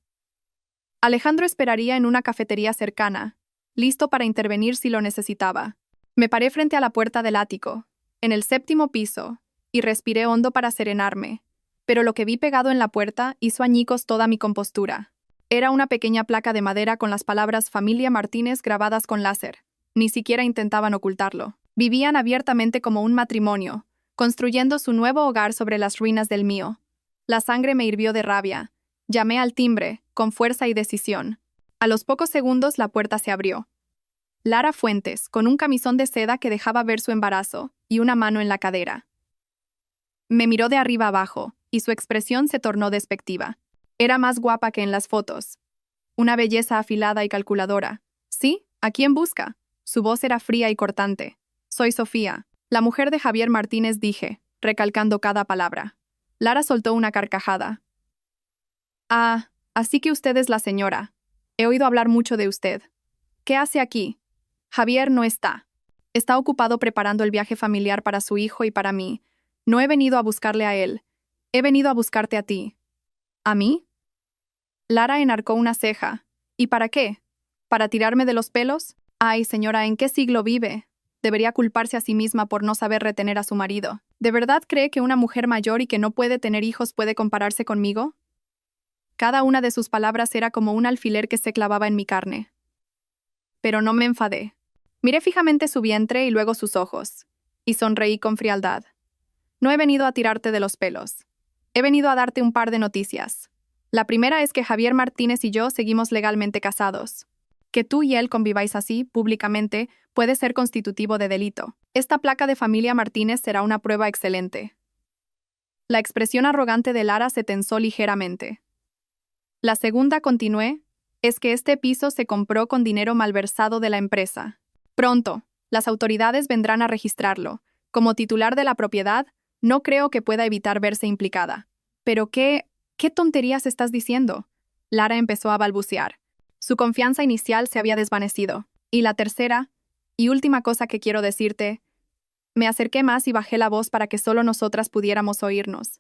S1: Alejandro esperaría en una cafetería cercana, listo para intervenir si lo necesitaba. Me paré frente a la puerta del ático, en el 7º piso, y respiré hondo para serenarme. Pero lo que vi pegado en la puerta hizo añicos toda mi compostura. Era una pequeña placa de madera con las palabras Familia Martínez grabadas con láser. Ni siquiera intentaban ocultarlo. Vivían abiertamente como un matrimonio, construyendo su nuevo hogar sobre las ruinas del mío. La sangre me hirvió de rabia. Llamé al timbre, con fuerza y decisión. A los pocos segundos la puerta se abrió. Lara Fuentes, con un camisón de seda que dejaba ver su embarazo, y una mano en la cadera. Me miró de arriba abajo, y su expresión se tornó despectiva. Era más guapa que en las fotos. Una belleza afilada y calculadora. ¿Sí? ¿A quién busca? Su voz era fría y cortante. Soy Sofía, la mujer de Javier Martínez, dije, recalcando cada palabra. Lara soltó una carcajada. Ah, así que usted es la señora. He oído hablar mucho de usted. ¿Qué hace aquí? Javier no está. Está ocupado preparando el viaje familiar para su hijo y para mí. No he venido a buscarle a él. He venido a buscarte a ti. ¿A mí? Lara enarcó una ceja. ¿Y para qué? ¿Para tirarme de los pelos? Ay, señora, ¿en qué siglo vive? Debería culparse a sí misma por no saber retener a su marido. ¿De verdad cree que una mujer mayor y que no puede tener hijos puede compararse conmigo? Cada una de sus palabras era como un alfiler que se clavaba en mi carne. Pero no me enfadé. Miré fijamente su vientre y luego sus ojos, y sonreí con frialdad. No he venido a tirarte de los pelos. He venido a darte un par de noticias. La primera es que Javier Martínez y yo seguimos legalmente casados. Que tú y él conviváis así, públicamente, puede ser constitutivo de delito. Esta placa de Familia Martínez será una prueba excelente. La expresión arrogante de Lara se tensó ligeramente. La segunda, continué, es que este piso se compró con dinero malversado de la empresa. Pronto, las autoridades vendrán a registrarlo. Como titular de la propiedad, no creo que pueda evitar verse implicada. ¿Pero qué tonterías estás diciendo? Lara empezó a balbucear. Su confianza inicial se había desvanecido. Y la tercera, y última cosa que quiero decirte, me acerqué más y bajé la voz para que solo nosotras pudiéramos oírnos.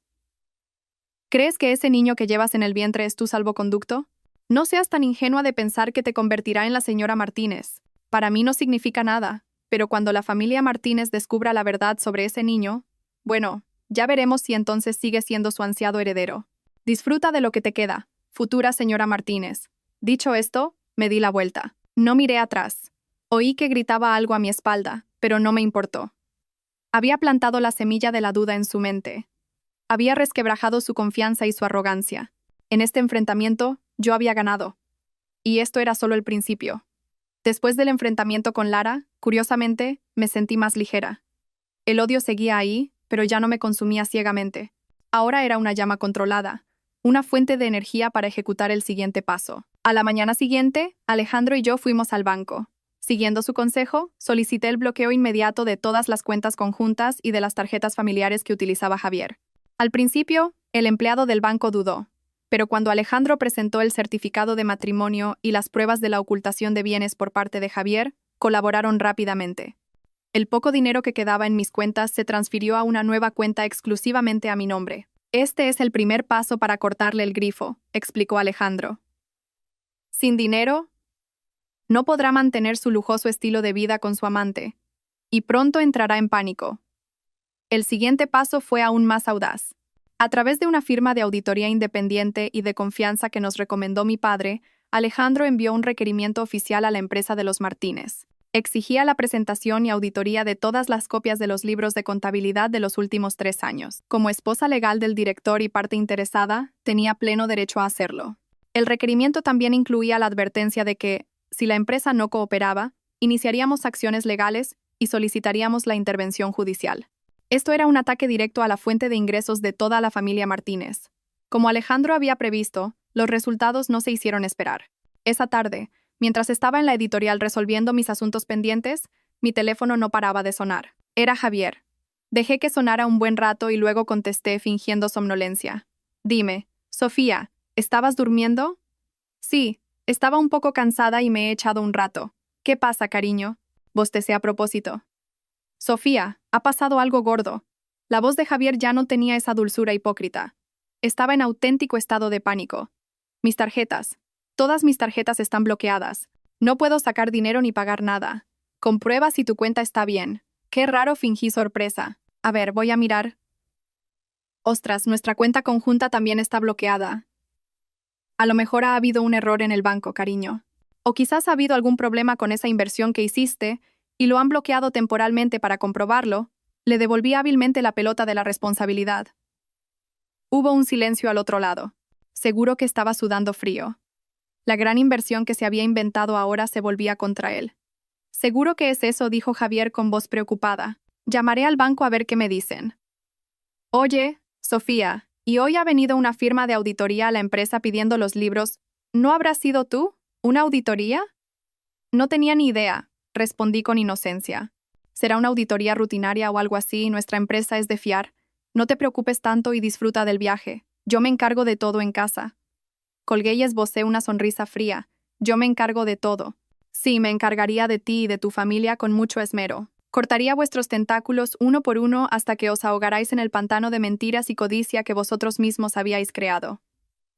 S1: ¿Crees que ese niño que llevas en el vientre es tu salvoconducto? No seas tan ingenua de pensar que te convertirá en la señora Martínez. Para mí no significa nada, pero cuando la familia Martínez descubra la verdad sobre ese niño, bueno, ya veremos si entonces sigue siendo su ansiado heredero. Disfruta de lo que te queda, futura señora Martínez. Dicho esto, me di la vuelta. No miré atrás. Oí que gritaba algo a mi espalda, pero no me importó. Había plantado la semilla de la duda en su mente. Había resquebrajado su confianza y su arrogancia. En este enfrentamiento, yo había ganado. Y esto era solo el principio. Después del enfrentamiento con Lara, curiosamente, me sentí más ligera. El odio seguía ahí, pero ya no me consumía ciegamente. Ahora era una llama controlada, una fuente de energía para ejecutar el siguiente paso. A la mañana siguiente, Alejandro y yo fuimos al banco. Siguiendo su consejo, solicité el bloqueo inmediato de todas las cuentas conjuntas y de las tarjetas familiares que utilizaba Javier. Al principio, el empleado del banco dudó, pero cuando Alejandro presentó el certificado de matrimonio y las pruebas de la ocultación de bienes por parte de Javier, colaboraron rápidamente. El poco dinero que quedaba en mis cuentas se transfirió a una nueva cuenta exclusivamente a mi nombre. Este es el primer paso para cortarle el grifo, explicó Alejandro. Sin dinero, no podrá mantener su lujoso estilo de vida con su amante, y pronto entrará en pánico. El siguiente paso fue aún más audaz. A través de una firma de auditoría independiente y de confianza que nos recomendó mi padre, Alejandro envió un requerimiento oficial a la empresa de los Martínez. Exigía la presentación y auditoría de todas las copias de los libros de contabilidad de los últimos 3 años. Como esposa legal del director y parte interesada, tenía pleno derecho a hacerlo. El requerimiento también incluía la advertencia de que, si la empresa no cooperaba, iniciaríamos acciones legales y solicitaríamos la intervención judicial. Esto era un ataque directo a la fuente de ingresos de toda la familia Martínez. Como Alejandro había previsto, los resultados no se hicieron esperar. Esa tarde, mientras estaba en la editorial resolviendo mis asuntos pendientes, mi teléfono no paraba de sonar. Era Javier. Dejé que sonara un buen rato y luego contesté fingiendo somnolencia. Dime, Sofía, ¿estabas durmiendo? Sí, estaba un poco cansada y me he echado un rato. ¿Qué pasa, cariño? Bostecé a propósito. Sofía, ha pasado algo gordo. La voz de Javier ya no tenía esa dulzura hipócrita. Estaba en auténtico estado de pánico. Mis tarjetas. Todas mis tarjetas están bloqueadas. No puedo sacar dinero ni pagar nada. Comprueba si tu cuenta está bien. Qué raro, fingí sorpresa. A ver, voy a mirar. Ostras, nuestra cuenta conjunta también está bloqueada. A lo mejor ha habido un error en el banco, cariño. O quizás ha habido algún problema con esa inversión que hiciste y lo han bloqueado temporalmente para comprobarlo. Le devolví hábilmente la pelota de la responsabilidad. Hubo un silencio al otro lado. Seguro que estaba sudando frío. La gran inversión que se había inventado ahora se volvía contra él. Seguro que es eso, dijo Javier con voz preocupada. Llamaré al banco a ver qué me dicen. Oye, Sofía, y hoy ha venido una firma de auditoría a la empresa pidiendo los libros. ¿No habrás sido tú? ¿Una auditoría? No tenía ni idea, respondí con inocencia. Será una auditoría rutinaria o algo así, nuestra empresa es de fiar. No te preocupes tanto y disfruta del viaje. Yo me encargo de todo en casa. Colgué y esbocé una sonrisa fría. Yo me encargo de todo. Sí, me encargaría de ti y de tu familia con mucho esmero. Cortaría vuestros tentáculos uno por uno hasta que os ahogaráis en el pantano de mentiras y codicia que vosotros mismos habíais creado.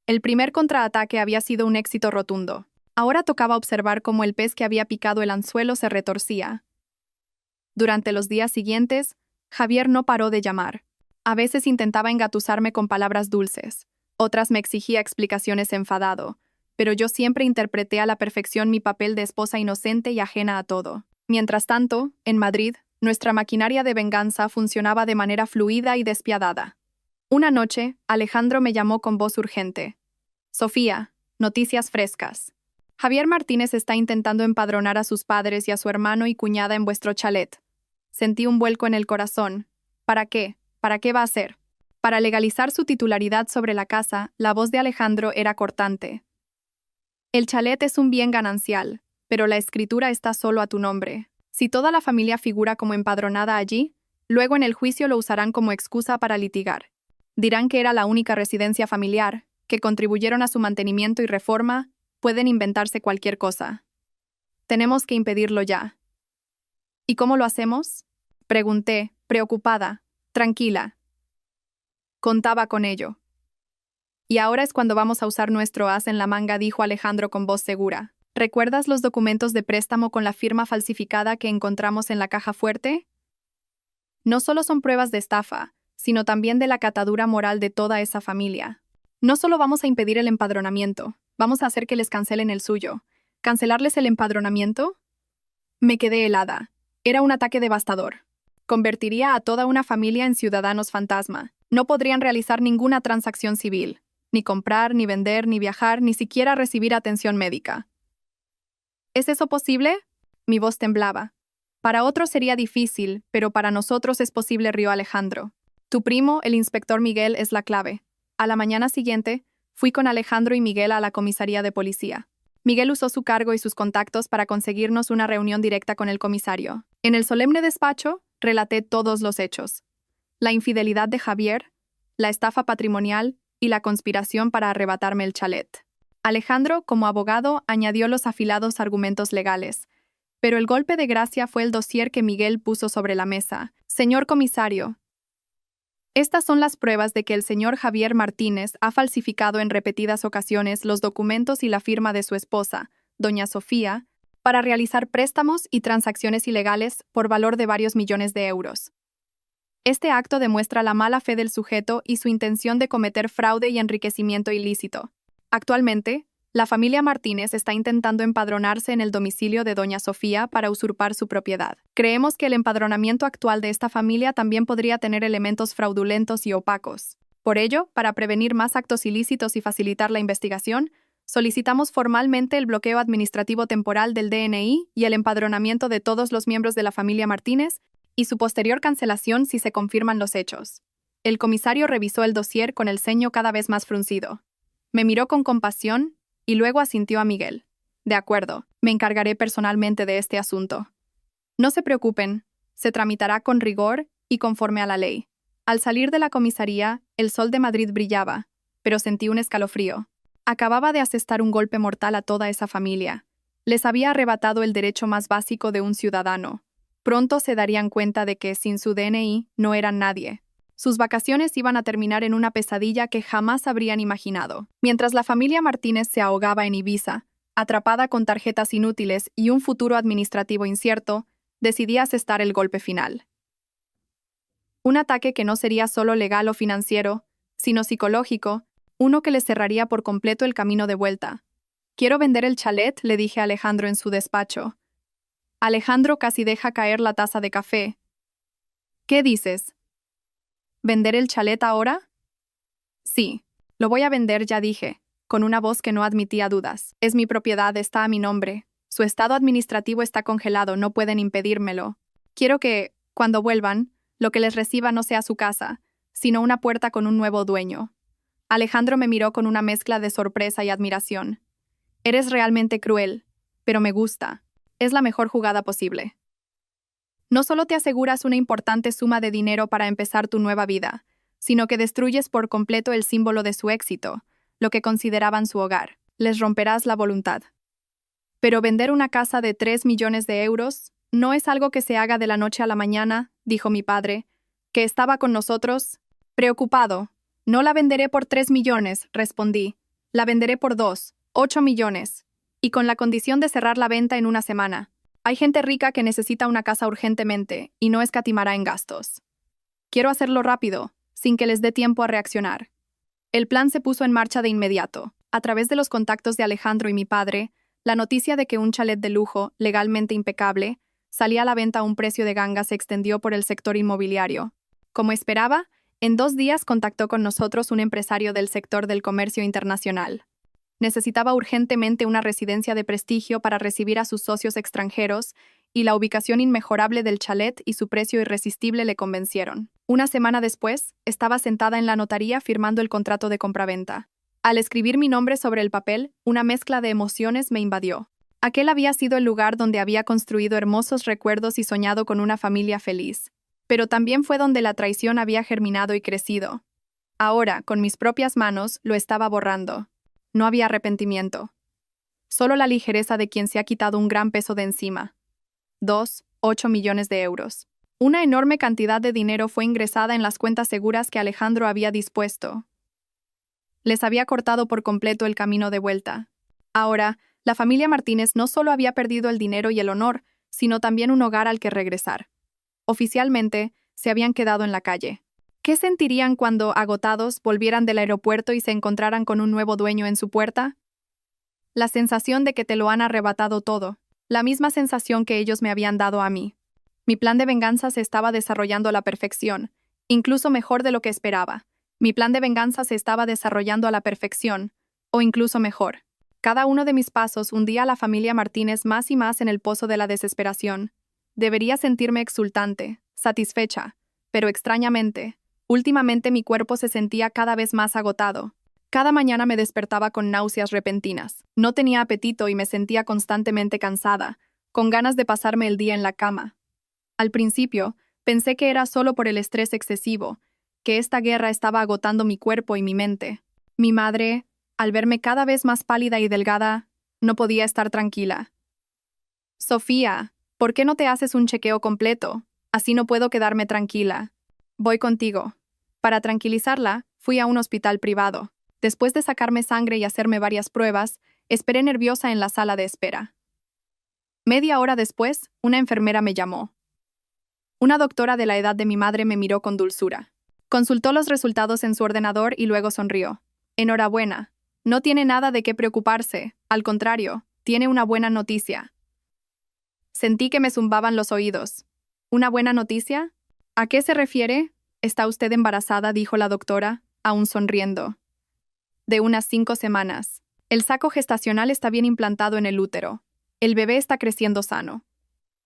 S1: El primer contraataque había sido un éxito rotundo. Ahora tocaba observar cómo el pez que había picado el anzuelo se retorcía. Durante los días siguientes, Javier no paró de llamar. A veces intentaba engatusarme con palabras dulces. Otras me exigía explicaciones enfadado, pero yo siempre interpreté a la perfección mi papel de esposa inocente y ajena a todo. Mientras tanto, en Madrid, nuestra maquinaria de venganza funcionaba de manera fluida y despiadada. Una noche, Alejandro me llamó con voz urgente. Sofía, noticias frescas. Javier Martínez está intentando empadronar a sus padres y a su hermano y cuñada en vuestro chalet. Sentí un vuelco en el corazón. ¿Para qué? ¿Para qué va a ser? Para legalizar su titularidad sobre la casa, la voz de Alejandro era cortante. El chalet es un bien ganancial, pero la escritura está solo a tu nombre. Si toda la familia figura como empadronada allí, luego en el juicio lo usarán como excusa para litigar. Dirán que era la única residencia familiar, que contribuyeron a su mantenimiento y reforma, pueden inventarse cualquier cosa. Tenemos que impedirlo ya. ¿Y cómo lo hacemos? Pregunté, preocupada, tranquila. Contaba con ello. Y ahora es cuando vamos a usar nuestro as en la manga, dijo Alejandro con voz segura. ¿Recuerdas los documentos de préstamo con la firma falsificada que encontramos en la caja fuerte? No solo son pruebas de estafa, sino también de la catadura moral de toda esa familia. No solo vamos a impedir el empadronamiento, vamos a hacer que les cancelen el suyo. ¿Cancelarles el empadronamiento? Me quedé helada. Era un ataque devastador. Convertiría a toda una familia en ciudadanos fantasma. No podrían realizar ninguna transacción civil, ni comprar, ni vender, ni viajar, ni siquiera recibir atención médica. ¿Es eso posible? Mi voz temblaba. Para otros sería difícil, pero para nosotros es posible, rió Alejandro. Tu primo, el inspector Miguel, es la clave. A la mañana siguiente, fui con Alejandro y Miguel a la comisaría de policía. Miguel usó su cargo y sus contactos para conseguirnos una reunión directa con el comisario. En el solemne despacho, relaté todos los hechos. La infidelidad de Javier, la estafa patrimonial y la conspiración para arrebatarme el chalet. Alejandro, como abogado, añadió los afilados argumentos legales. Pero el golpe de gracia fue el dossier que Miguel puso sobre la mesa. Señor comisario, estas son las pruebas de que el señor Javier Martínez ha falsificado en repetidas ocasiones los documentos y la firma de su esposa, doña Sofía, para realizar préstamos y transacciones ilegales por valor de varios millones de euros. Este acto demuestra la mala fe del sujeto y su intención de cometer fraude y enriquecimiento ilícito. Actualmente, La familia Martínez está intentando empadronarse en el domicilio de doña Sofía para usurpar su propiedad. Creemos que el empadronamiento actual de esta familia también podría tener elementos fraudulentos y opacos. Por ello, para prevenir más actos ilícitos y facilitar la investigación, solicitamos formalmente el bloqueo administrativo temporal del DNI y el empadronamiento de todos los miembros de la familia Martínez y su posterior cancelación si se confirman los hechos. El comisario revisó el dossier con el ceño cada vez más fruncido. Me miró con compasión y luego asintió a Miguel. De acuerdo, me encargaré personalmente de este asunto. No se preocupen, se tramitará con rigor y conforme a la ley. Al salir de la comisaría, el sol de Madrid brillaba, pero sentí un escalofrío. Acababa de asestar un golpe mortal a toda esa familia. Les había arrebatado el derecho más básico de un ciudadano. Pronto se darían cuenta de que, sin su DNI, no eran nadie. Sus vacaciones iban a terminar en una pesadilla que jamás habrían imaginado. Mientras la familia Martínez se ahogaba en Ibiza, atrapada con tarjetas inútiles y un futuro administrativo incierto, decidí asestar el golpe final. Un ataque que no sería solo legal o financiero, sino psicológico, uno que les cerraría por completo el camino de vuelta. «Quiero vender el chalet», le dije a Alejandro en su despacho. Alejandro casi deja caer la taza de café. «¿Qué dices? ¿Vender el chalet ahora?» «Sí, lo voy a vender», ya dije, con una voz que no admitía dudas. «Es mi propiedad, está a mi nombre. Su estado administrativo está congelado, no pueden impedírmelo. Quiero que, cuando vuelvan, lo que les reciba no sea su casa, sino una puerta con un nuevo dueño». Alejandro me miró con una mezcla de sorpresa y admiración. «Eres realmente cruel, pero me gusta. Es la mejor jugada posible. No solo te aseguras una importante suma de dinero para empezar tu nueva vida, sino que destruyes por completo el símbolo de su éxito, lo que consideraban su hogar. Les romperás la voluntad. Pero vender una casa de 3 millones de euros no es algo que se haga de la noche a la mañana», dijo mi padre, que estaba con nosotros, preocupado. «No la venderé por 3 millones», respondí. «La venderé por 2, 8 millones. Y con la condición de cerrar la venta en una semana. Hay gente rica que necesita una casa urgentemente y no escatimará en gastos. Quiero hacerlo rápido, sin que les dé tiempo a reaccionar». El plan se puso en marcha de inmediato. A través de los contactos de Alejandro y mi padre, la noticia de que un chalet de lujo, legalmente impecable, salía a la venta a un precio de ganga se extendió por el sector inmobiliario. Como esperaba, en 2 días contactó con nosotros un empresario del sector del comercio internacional. Necesitaba urgentemente una residencia de prestigio para recibir a sus socios extranjeros, y la ubicación inmejorable del chalet y su precio irresistible le convencieron. Una semana después, estaba sentada en la notaría firmando el contrato de compraventa. Al escribir mi nombre sobre el papel, una mezcla de emociones me invadió. Aquel había sido el lugar donde había construido hermosos recuerdos y soñado con una familia feliz. Pero también fue donde la traición había germinado y crecido. Ahora, con mis propias manos, lo estaba borrando. No había arrepentimiento. Solo la ligereza de quien se ha quitado un gran peso de encima. 8 millones de euros. Una enorme cantidad de dinero fue ingresada en las cuentas seguras que Alejandro había dispuesto. Les había cortado por completo el camino de vuelta. Ahora, la familia Martínez no solo había perdido el dinero y el honor, sino también un hogar al que regresar. Oficialmente, se habían quedado en la calle. ¿Qué sentirían cuando, agotados, volvieran del aeropuerto y se encontraran con un nuevo dueño en su puerta? La sensación de que te lo han arrebatado todo, la misma sensación que ellos me habían dado a mí. Mi plan de venganza se estaba desarrollando a la perfección, incluso mejor de lo que esperaba. Mi plan de venganza se estaba desarrollando a la perfección, o incluso mejor. Cada uno de mis pasos hundía a la familia Martínez más y más en el pozo de la desesperación. Debería sentirme exultante, satisfecha, pero extrañamente, últimamente mi cuerpo se sentía cada vez más agotado. Cada mañana me despertaba con náuseas repentinas. No tenía apetito y me sentía constantemente cansada, con ganas de pasarme el día en la cama. Al principio, pensé que era solo por el estrés excesivo, que esta guerra estaba agotando mi cuerpo y mi mente. Mi madre, al verme cada vez más pálida y delgada, no podía estar tranquila. «Sofía, ¿por qué no te haces un chequeo completo? Así no puedo quedarme tranquila. Voy contigo». Para tranquilizarla, fui a un hospital privado. Después de sacarme sangre y hacerme varias pruebas, esperé nerviosa en la sala de espera. Media hora después, una enfermera me llamó. Una doctora de la edad de mi madre me miró con dulzura. Consultó los resultados en su ordenador y luego sonrió. «Enhorabuena. No tiene nada de qué preocuparse, al contrario, tiene una buena noticia. Sentí que me zumbaban los oídos. ¿Una buena noticia? ¿A qué se refiere? Está usted embarazada, dijo la doctora, aún sonriendo. De unas 5 semanas. El saco gestacional está bien implantado en el útero. El bebé está creciendo sano.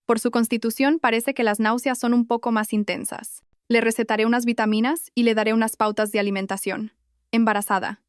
S1: Por su constitución parece que las náuseas son un poco más intensas. Le recetaré unas vitaminas y le daré unas pautas de alimentación. Embarazada.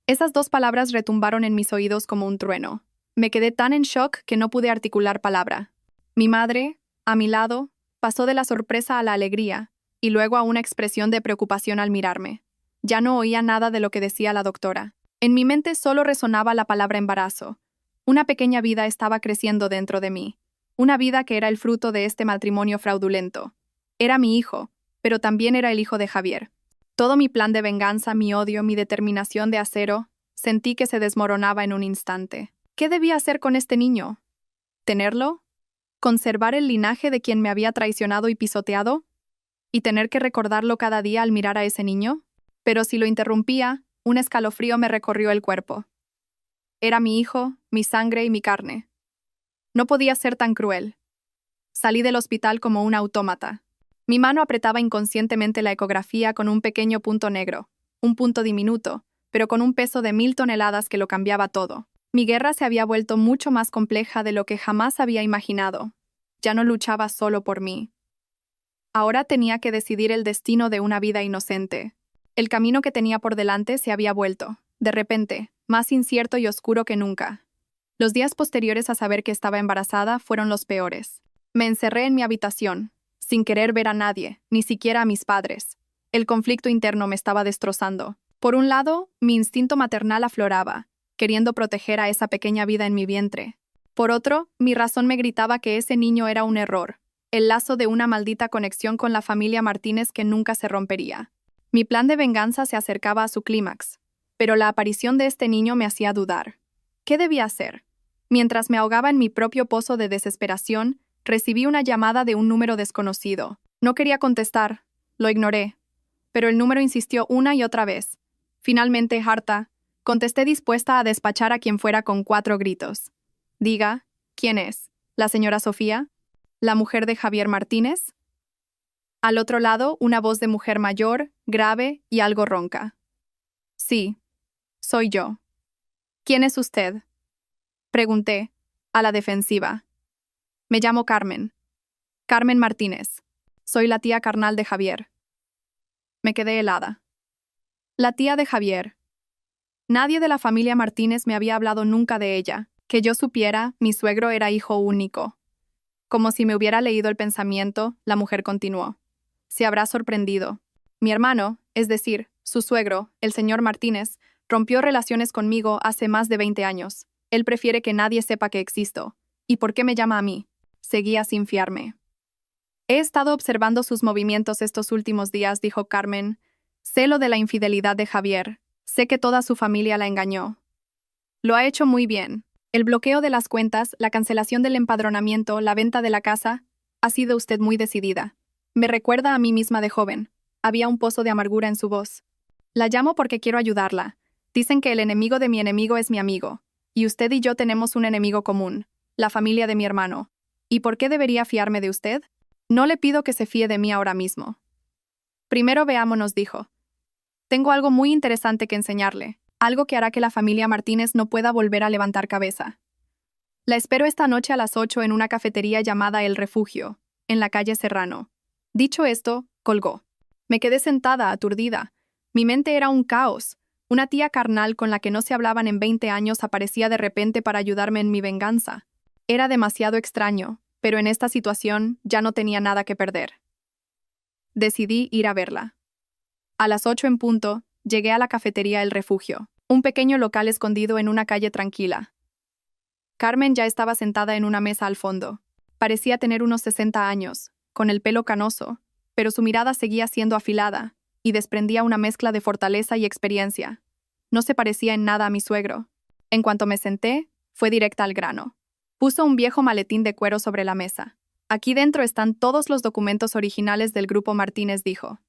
S1: Esas 2 palabras retumbaron en mis oídos como un trueno. Me quedé tan en shock que no pude articular palabra. Mi madre, a mi lado, pasó de la sorpresa a la alegría, y luego a una expresión de preocupación al mirarme. Ya no oía nada de lo que decía la doctora. En mi mente solo resonaba la palabra embarazo. Una pequeña vida estaba creciendo dentro de mí. Una vida que era el fruto de este matrimonio fraudulento. Era mi hijo, pero también era el hijo de Javier. Todo mi plan de venganza, mi odio, mi determinación de acero, sentí que se desmoronaba en un instante. ¿Qué debía hacer con este niño? ¿Tenerlo? ¿Conservar el linaje de quien me había traicionado y pisoteado? ¿Y tener que recordarlo cada día al mirar a ese niño? Pero si lo interrumpía, un escalofrío me recorrió el cuerpo. Era mi hijo, mi sangre y mi carne. No podía ser tan cruel. Salí del hospital como un autómata. Mi mano apretaba inconscientemente la ecografía con un pequeño punto negro, un punto diminuto, pero con un peso de 1000 toneladas que lo cambiaba todo. Mi guerra se había vuelto mucho más compleja de lo que jamás había imaginado. Ya no luchaba solo por mí. Ahora tenía que decidir el destino de una vida inocente. El camino que tenía por delante se había vuelto, de repente, más incierto y oscuro que nunca. Los días posteriores a saber que estaba embarazada fueron los peores. Me encerré en mi habitación, sin querer ver a nadie, ni siquiera a mis padres. El conflicto interno me estaba destrozando. Por un lado, mi instinto maternal afloraba, queriendo proteger a esa pequeña vida en mi vientre. Por otro, mi razón me gritaba que ese niño era un error, el lazo de una maldita conexión con la familia Martínez que nunca se rompería. Mi plan de venganza se acercaba a su clímax, pero la aparición de este niño me hacía dudar. ¿Qué debía hacer? Mientras me ahogaba en mi propio pozo de desesperación, recibí una llamada de un número desconocido. No quería contestar, lo ignoré, pero el número insistió una y otra vez. Finalmente, harta, contesté dispuesta a despachar a quien fuera con 4 gritos. Diga, ¿quién es? ¿La señora Sofía? ¿La mujer de Javier Martínez? Al otro lado, una voz de mujer mayor, grave y algo ronca. Sí, soy yo. ¿Quién es usted? Pregunté, a la defensiva. Me llamo Carmen. Carmen Martínez. Soy la tía carnal de Javier. Me quedé helada. La tía de Javier. Nadie de la familia Martínez me había hablado nunca de ella. Que yo supiera, mi suegro era hijo único. Como si me hubiera leído el pensamiento, la mujer continuó. Se habrá sorprendido. Mi hermano, es decir, su suegro, el señor Martínez, rompió relaciones conmigo hace más de 20 años. Él prefiere que nadie sepa que existo. ¿Y por qué me llama a mí? Seguía sin fiarme. He estado observando sus movimientos estos últimos días, dijo Carmen. Sé lo de la infidelidad de Javier. Sé que toda su familia la engañó. Lo ha hecho muy bien. El bloqueo de las cuentas, la cancelación del empadronamiento, la venta de la casa. Ha sido usted muy decidida. Me recuerda a mí misma de joven. Había un pozo de amargura en su voz. La llamo porque quiero ayudarla. Dicen que el enemigo de mi enemigo es mi amigo. Y usted y yo tenemos un enemigo común, la familia de mi hermano. ¿Y por qué debería fiarme de usted? No le pido que se fíe de mí ahora mismo. Primero veámonos, dijo. Tengo algo muy interesante que enseñarle, algo que hará que la familia Martínez no pueda volver a levantar cabeza. La espero esta noche a las 8 en una cafetería llamada El Refugio, en la calle Serrano. Dicho esto, colgó. Me quedé sentada, aturdida. Mi mente era un caos. Una tía carnal con la que no se hablaban en 20 años aparecía de repente para ayudarme en mi venganza. Era demasiado extraño, pero en esta situación ya no tenía nada que perder. Decidí ir a verla. A las 8 en punto, llegué a la cafetería El Refugio, un pequeño local escondido en una calle tranquila. Carmen ya estaba sentada en una mesa al fondo. Parecía tener unos 60 años, con el pelo canoso, pero su mirada seguía siendo afilada y desprendía una mezcla de fortaleza y experiencia. No se parecía en nada a mi suegro. En cuanto me senté, fue directa al grano. Puso un viejo maletín de cuero sobre la mesa. Aquí dentro están todos los documentos originales del Grupo Martínez, dijo.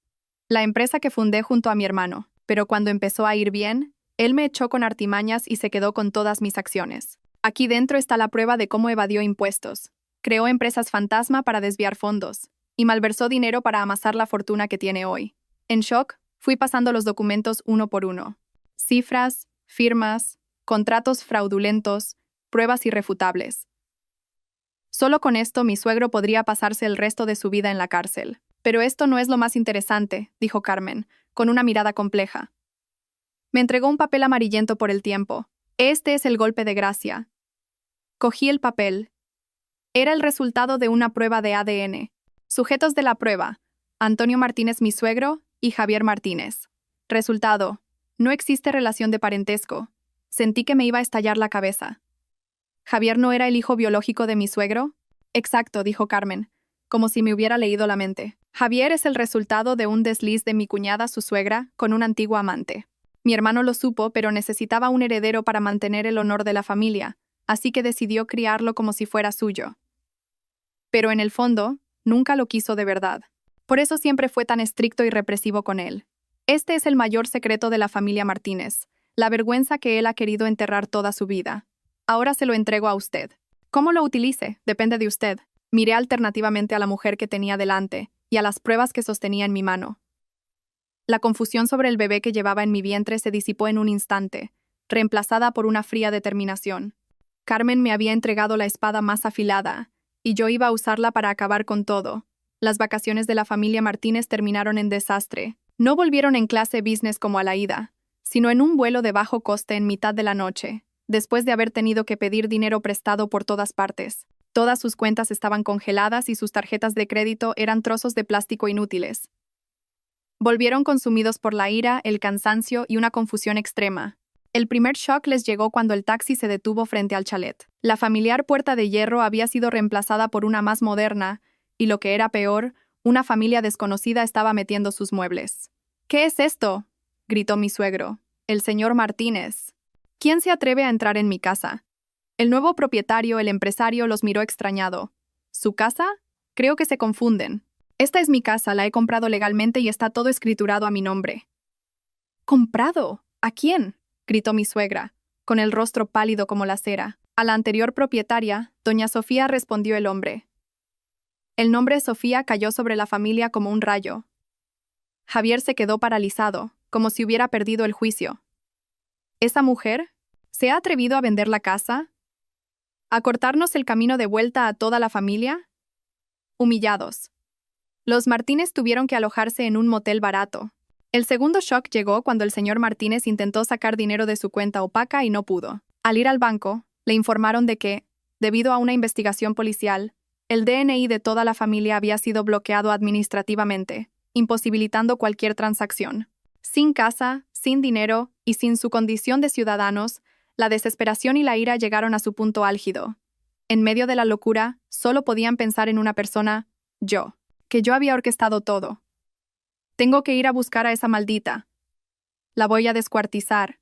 S1: La empresa que fundé junto a mi hermano, pero cuando empezó a ir bien, Él me echó con artimañas y se quedó con todas mis acciones. Aquí dentro está la prueba de cómo evadió impuestos. Creó empresas fantasma para desviar fondos y malversó dinero para amasar la fortuna que tiene hoy. En shock, fui pasando los documentos uno por uno. Cifras, firmas, contratos fraudulentos, pruebas irrefutables. Solo con esto mi suegro podría pasarse el resto de su vida en la cárcel. Pero esto no es lo más interesante, dijo Carmen, con una mirada compleja. Me entregó un papel amarillento por el tiempo. Este es el golpe de gracia. Cogí el papel. Era el resultado de una prueba de ADN. Sujetos de la prueba: Antonio Martínez, mi suegro, y Javier Martínez. Resultado: no existe relación de parentesco. Sentí que me iba a estallar la cabeza. ¿Javier no era el hijo biológico de mi suegro? Exacto, dijo Carmen, como si me hubiera leído la mente. Javier es el resultado de un desliz de mi cuñada, su suegra, con un antiguo amante. Mi hermano lo supo, pero necesitaba un heredero para mantener el honor de la familia, así que decidió criarlo como si fuera suyo. Pero en el fondo, nunca lo quiso de verdad. Por eso siempre fue tan estricto y represivo con él. Este es el mayor secreto de la familia Martínez, la vergüenza que él ha querido enterrar toda su vida. Ahora se lo entrego a usted. ¿Cómo lo utilice? Depende de usted. Miré alternativamente a la mujer que tenía delante y a las pruebas que sostenía en mi mano. La confusión sobre el bebé que llevaba en mi vientre se disipó en un instante, reemplazada por una fría determinación. Carmen me había entregado la espada más afilada, y yo iba a usarla para acabar con todo. Las vacaciones de la familia Martínez terminaron en desastre. No volvieron en clase business como a la ida, sino en un vuelo de bajo coste en mitad de la noche, después de haber tenido que pedir dinero prestado por todas partes. Todas sus cuentas estaban congeladas y sus tarjetas de crédito eran trozos de plástico inútiles. Volvieron consumidos por la ira, el cansancio y una confusión extrema. El primer shock les llegó cuando el taxi se detuvo frente al chalet. La familiar puerta de hierro había sido reemplazada por una más moderna, y lo que era peor, una familia desconocida estaba metiendo sus muebles. ¿Qué es esto?, gritó mi suegro. El señor Martínez. ¿Quién se atreve a entrar en mi casa? El nuevo propietario, el empresario, los miró extrañado. ¿Su casa? Creo que se confunden. Esta es mi casa, la he comprado legalmente y está todo escriturado a mi nombre. ¿Comprado? ¿A quién?, gritó mi suegra, con el rostro pálido como la cera. A la anterior propietaria, doña Sofía, respondió el hombre. El nombre Sofía cayó sobre la familia como un rayo. Javier se quedó paralizado, como si hubiera perdido el juicio. ¿Esa mujer? ¿Se ha atrevido a vender la casa? ¿A cortarnos el camino de vuelta a toda la familia? Humillados. Los Martínez tuvieron que alojarse en un motel barato. El segundo shock llegó cuando el señor Martínez intentó sacar dinero de su cuenta opaca y no pudo. Al ir al banco, le informaron de que, debido a una investigación policial, el DNI de toda la familia había sido bloqueado administrativamente, imposibilitando cualquier transacción. Sin casa, sin dinero y sin su condición de ciudadanos, la desesperación y la ira llegaron a su punto álgido. En medio de la locura, solo podían pensar en una persona: yo. Que yo había orquestado todo. Tengo que ir a buscar a esa maldita. La voy a descuartizar,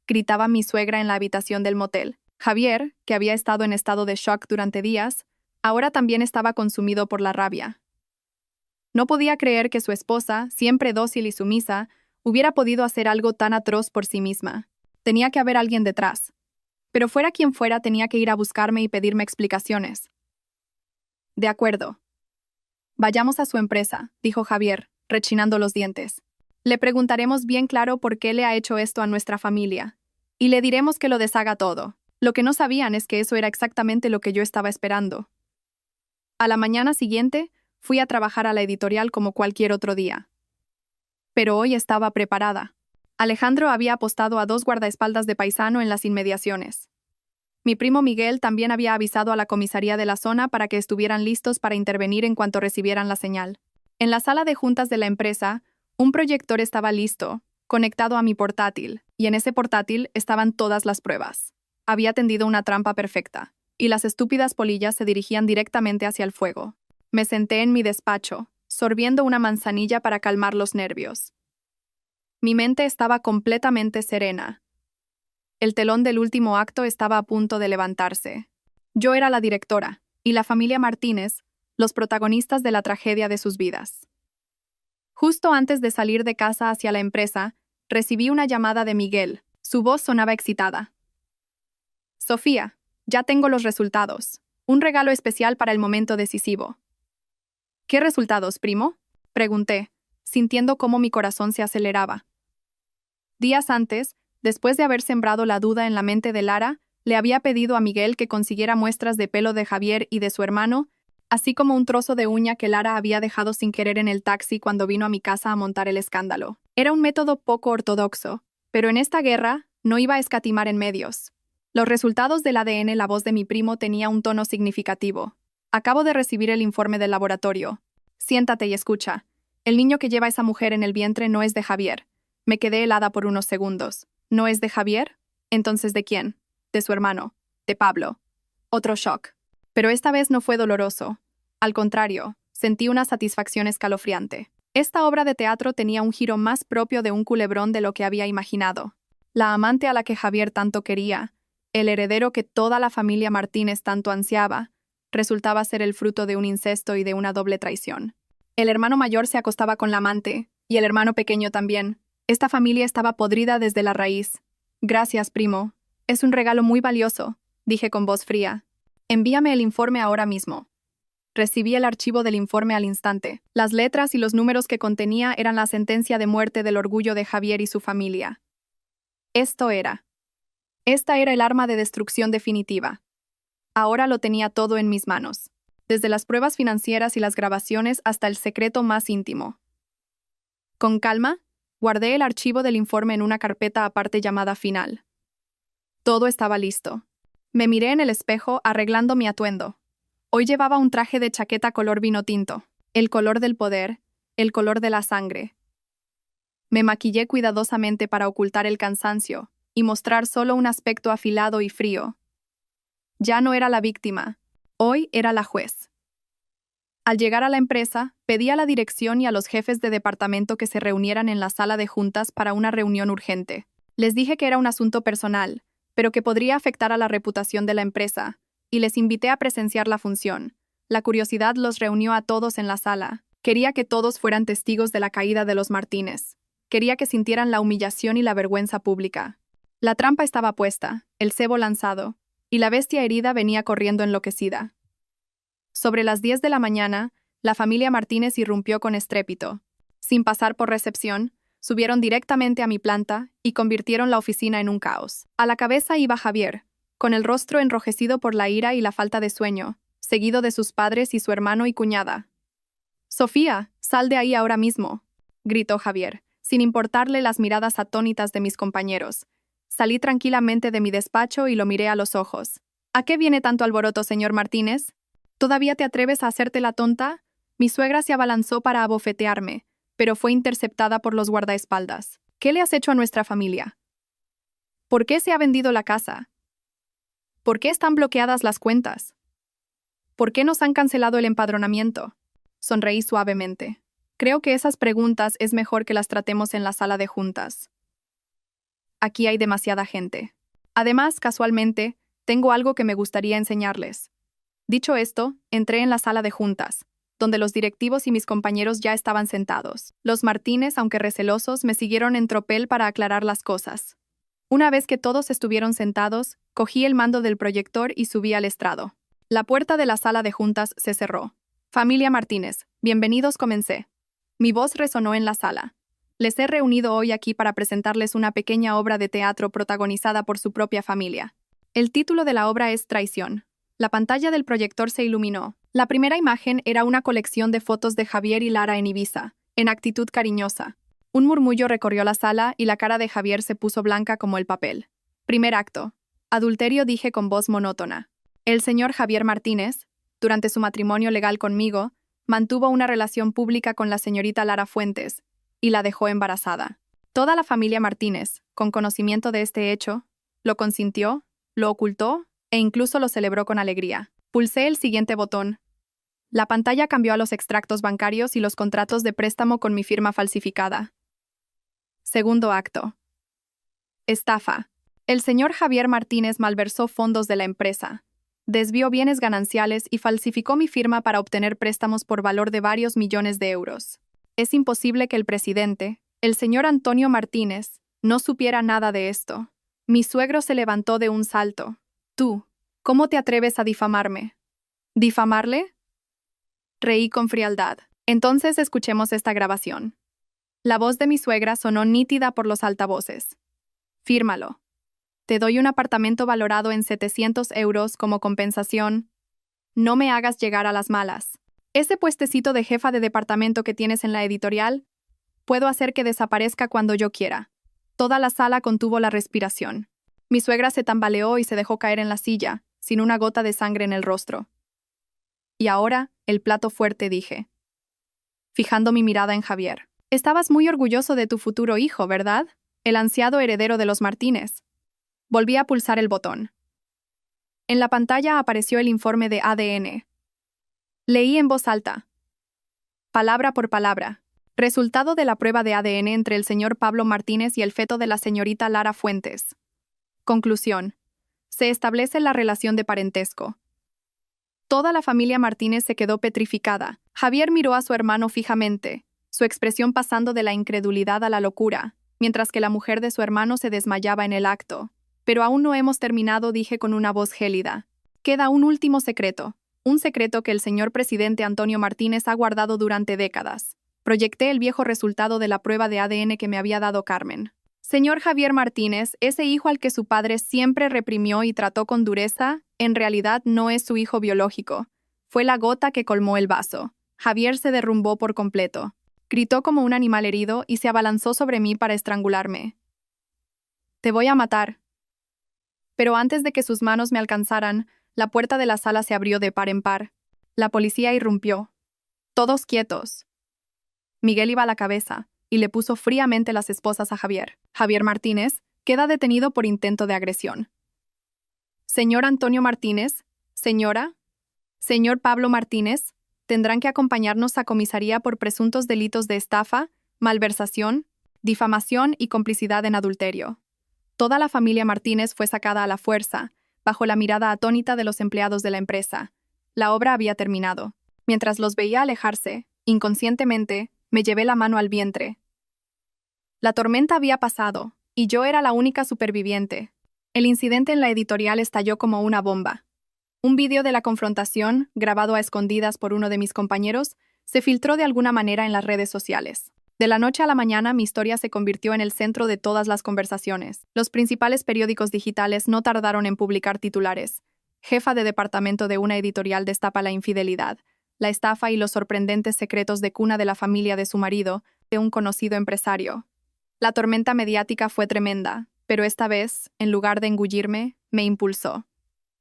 S1: gritaba mi suegra en la habitación del motel. Javier, que había estado en estado de shock durante días, ahora también estaba consumido por la rabia. No podía creer que su esposa, siempre dócil y sumisa, hubiera podido hacer algo tan atroz por sí misma. Tenía que haber alguien detrás. Pero fuera quien fuera, tenía que ir a buscarme y pedirme explicaciones. De acuerdo. Vayamos a su empresa, dijo Javier, rechinando los dientes. Le preguntaremos bien claro por qué le ha hecho esto a nuestra familia. Y le diremos que lo deshaga todo. Lo que no sabían es que eso era exactamente lo que yo estaba esperando. A la mañana siguiente, fui a trabajar a la editorial como cualquier otro día. Pero hoy estaba preparada. Alejandro había apostado a 2 guardaespaldas de paisano en las inmediaciones. Mi primo Miguel también había avisado a la comisaría de la zona para que estuvieran listos para intervenir en cuanto recibieran la señal. En la sala de juntas de la empresa, un proyector estaba listo, conectado a mi portátil, y en ese portátil estaban todas las pruebas. Había tendido una trampa perfecta, y las estúpidas polillas se dirigían directamente hacia el fuego. Me senté en mi despacho, sorbiendo una manzanilla para calmar los nervios. Mi mente estaba completamente serena. El telón del último acto estaba a punto de levantarse. Yo era la directora, y la familia Martínez, los protagonistas de la tragedia de sus vidas. Justo antes de salir de casa hacia la empresa, Recibí una llamada de Miguel. Su voz sonaba excitada. Sofía, ya tengo los resultados. Un regalo especial para el momento decisivo. ¿Qué resultados, primo? Pregunté, sintiendo cómo mi corazón se aceleraba. Días antes, después de haber sembrado la duda en la mente de Lara, le había pedido a Miguel que consiguiera muestras de pelo de Javier y de su hermano, así como un trozo de uña que Lara había dejado sin querer en el taxi cuando vino a mi casa a montar el escándalo. Era un método poco ortodoxo, pero en esta guerra no iba a escatimar en medios. Los resultados del ADN, la voz de mi primo tenía un tono significativo. Acabo de recibir el informe del laboratorio. Siéntate y escucha. El niño que lleva esa mujer en el vientre no es de Javier. Me quedé helada por unos segundos. ¿No es de Javier? Entonces, ¿de quién? De su hermano. De Pablo. Otro shock. Pero esta vez no fue doloroso. Al contrario, sentí una satisfacción escalofriante. Esta obra de teatro tenía un giro más propio de un culebrón de lo que había imaginado. La amante a la que Javier tanto quería, el heredero que toda la familia Martínez tanto ansiaba, resultaba ser el fruto de un incesto y de una doble traición. El hermano mayor se acostaba con la amante, y el hermano pequeño también. Esta familia estaba podrida desde la raíz. Gracias, primo. Es un regalo muy valioso, dije con voz fría. Envíame el informe ahora mismo. Recibí el archivo del informe al instante. Las letras y los números que contenía eran la sentencia de muerte del orgullo de Javier y su familia. Esta era el arma de destrucción definitiva. Ahora lo tenía todo en mis manos, desde las pruebas financieras y las grabaciones hasta el secreto más íntimo. Con calma, guardé el archivo del informe en una carpeta aparte llamada Final. Todo estaba listo. Me miré en el espejo arreglando mi atuendo. Hoy llevaba un traje de chaqueta color vino tinto, el color del poder, el color de la sangre. Me maquillé cuidadosamente para ocultar el cansancio y mostrar solo un aspecto afilado y frío. Ya no era la víctima, hoy era la juez. Al llegar a la empresa, pedí a la dirección y a los jefes de departamento que se reunieran en la sala de juntas para una reunión urgente. Les dije que era un asunto personal, pero que podría afectar a la reputación de la empresa, y les invité a presenciar la función. La curiosidad los reunió a todos en la sala. Quería que todos fueran testigos de la caída de los Martínez. Quería que sintieran la humillación y la vergüenza pública. La trampa estaba puesta, el cebo lanzado, y la bestia herida venía corriendo enloquecida. Sobre las 10 de la mañana, la familia Martínez irrumpió con estrépito. Sin pasar por recepción, subieron directamente a mi planta y convirtieron la oficina en un caos. A la cabeza iba Javier, con el rostro enrojecido por la ira y la falta de sueño, seguido de sus padres y su hermano y cuñada. «Sofía, sal de ahí ahora mismo», gritó Javier, sin importarle las miradas atónitas de mis compañeros. Salí tranquilamente de mi despacho y lo miré a los ojos. «¿A qué viene tanto alboroto, señor Martínez? ¿Todavía te atreves a hacerte la tonta?» Mi suegra se abalanzó para abofetearme, pero fue interceptada por los guardaespaldas. «¿Qué le has hecho a nuestra familia? ¿Por qué se ha vendido la casa? ¿Por qué están bloqueadas las cuentas? ¿Por qué nos han cancelado el empadronamiento?» Sonreí suavemente. Creo que esas preguntas es mejor que las tratemos en la sala de juntas. Aquí hay demasiada gente. Además, casualmente, tengo algo que me gustaría enseñarles. Dicho esto, entré en la sala de juntas, donde los directivos y mis compañeros ya estaban sentados. Los Martínez, aunque recelosos, me siguieron en tropel para aclarar las cosas. Una vez que todos estuvieron sentados, cogí el mando del proyector y subí al estrado. La puerta de la sala de juntas se cerró. «Familia Martínez, bienvenidos», comencé. Mi voz resonó en la sala. Les he reunido hoy aquí para presentarles una pequeña obra de teatro protagonizada por su propia familia. El título de la obra es Traición. La pantalla del proyector se iluminó. La primera imagen era una colección de fotos de Javier y Lara en Ibiza, en actitud cariñosa. Un murmullo recorrió la sala y la cara de Javier se puso blanca como el papel. Primer acto. Adulterio, dije con voz monótona. El señor Javier Martínez, durante su matrimonio legal conmigo, mantuvo una relación pública con la señorita Lara Fuentes y la dejó embarazada. Toda la familia Martínez, con conocimiento de este hecho, lo consintió, lo ocultó e incluso lo celebró con alegría. Pulsé el siguiente botón. La pantalla cambió a los extractos bancarios y los contratos de préstamo con mi firma falsificada. Segundo acto. Estafa. El señor Javier Martínez malversó fondos de la empresa, desvió bienes gananciales y falsificó mi firma para obtener préstamos por valor de varios millones de euros. Es imposible que el presidente, el señor Antonio Martínez no supiera nada de esto. Mi suegro se levantó de un salto. Tú, ¿cómo te atreves a difamarme? ¿Difamarle? Reí con frialdad. Entonces escuchemos esta grabación. La voz de mi suegra sonó nítida por los altavoces. Fírmalo. Te doy un apartamento valorado en 700 euros como compensación. No me hagas llegar a las malas. Ese puestecito de jefa de departamento que tienes en la editorial, puedo hacer que desaparezca cuando yo quiera. Toda la sala contuvo la respiración. Mi suegra se tambaleó y se dejó caer en la silla, sin una gota de sangre en el rostro. Y ahora, el plato fuerte, dije, fijando mi mirada en Javier. Estabas muy orgulloso de tu futuro hijo, ¿verdad? El ansiado heredero de los Martínez. Volví a pulsar el botón. En la pantalla apareció el informe de ADN. Leí en voz alta. Palabra por palabra. Resultado de la prueba de ADN entre el señor Pablo Martínez y el feto de la señorita Lara Fuentes. Conclusión. Se establece la relación de parentesco. Toda la familia Martínez se quedó petrificada. Javier miró a su hermano fijamente, su expresión pasando de la incredulidad a la locura, mientras que la mujer de su hermano se desmayaba en el acto. Pero aún no hemos terminado, dije con una voz gélida. Queda un último secreto, un secreto que el señor presidente Antonio Martínez ha guardado durante décadas. Proyecté el viejo resultado de la prueba de ADN que me había dado Carmen. Señor Javier Martínez, ese hijo al que su padre siempre reprimió y trató con dureza, en realidad no es su hijo biológico. Fue la gota que colmó el vaso. Javier se derrumbó por completo. Gritó como un animal herido y se abalanzó sobre mí para estrangularme. Te voy a matar. Pero antes de que sus manos me alcanzaran, la puerta de la sala se abrió de par en par. La policía irrumpió. Todos quietos. Miguel iba a la cabeza y le puso fríamente las esposas a Javier. Javier Martínez queda detenido por intento de agresión. Señor Antonio Martínez, señora, señor Pablo Martínez, tendrán que acompañarnos a comisaría por presuntos delitos de estafa, malversación, difamación y complicidad en adulterio. Toda la familia Martínez fue sacada a la fuerza, bajo la mirada atónita de los empleados de la empresa. La obra había terminado. Mientras los veía alejarse, inconscientemente, me llevé la mano al vientre. La tormenta había pasado, y yo era la única superviviente. El incidente en la editorial estalló como una bomba. Un vídeo de la confrontación, grabado a escondidas por uno de mis compañeros, se filtró de alguna manera en las redes sociales. De la noche a la mañana, mi historia se convirtió en el centro de todas las conversaciones. Los principales periódicos digitales no tardaron en publicar titulares. Jefa de departamento de una editorial destapa la infidelidad, la estafa y los sorprendentes secretos de cuna de la familia de su marido, de un conocido empresario. La tormenta mediática fue tremenda, pero esta vez, en lugar de engullirme, me impulsó.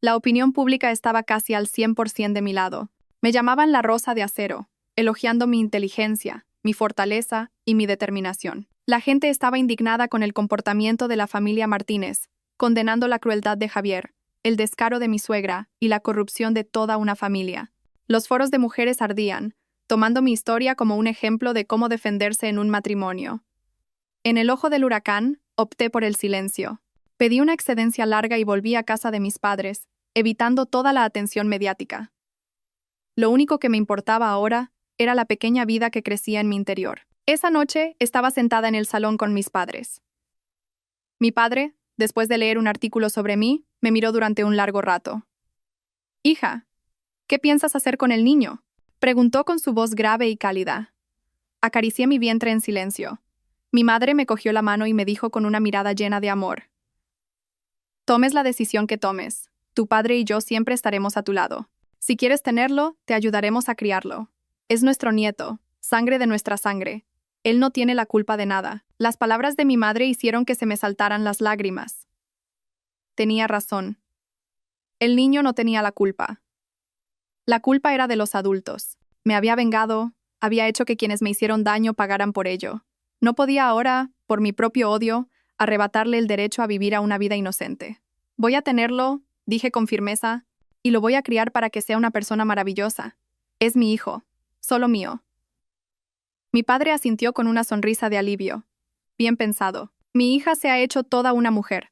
S1: La opinión pública estaba casi al 100% de mi lado. Me llamaban la Rosa de Acero, elogiando mi inteligencia, mi fortaleza y mi determinación. La gente estaba indignada con el comportamiento de la familia Martínez, condenando la crueldad de Javier, el descaro de mi suegra y la corrupción de toda una familia. Los foros de mujeres ardían, tomando mi historia como un ejemplo de cómo defenderse en un matrimonio. En el ojo del huracán, opté por el silencio. Pedí una excedencia larga y volví a casa de mis padres, evitando toda la atención mediática. Lo único que me importaba ahora era la pequeña vida que crecía en mi interior. Esa noche estaba sentada en el salón con mis padres. Mi padre, después de leer un artículo sobre mí, me miró durante un largo rato. «Hija, ¿qué piensas hacer con el niño?», preguntó con su voz grave y cálida. Acaricié mi vientre en silencio. Mi madre me cogió la mano y me dijo con una mirada llena de amor: «Tomes la decisión que tomes. Tu padre y yo siempre estaremos a tu lado. Si quieres tenerlo, te ayudaremos a criarlo. Es nuestro nieto, sangre de nuestra sangre. Él no tiene la culpa de nada». Las palabras de mi madre hicieron que se me saltaran las lágrimas. Tenía razón. El niño no tenía la culpa. La culpa era de los adultos. Me había vengado, había hecho que quienes me hicieron daño pagaran por ello. No podía ahora, por mi propio odio, arrebatarle el derecho a vivir a una vida inocente. «Voy a tenerlo», dije con firmeza, «y lo voy a criar para que sea una persona maravillosa. Es mi hijo, solo mío». Mi padre asintió con una sonrisa de alivio. Bien pensado. Mi hija se ha hecho toda una mujer.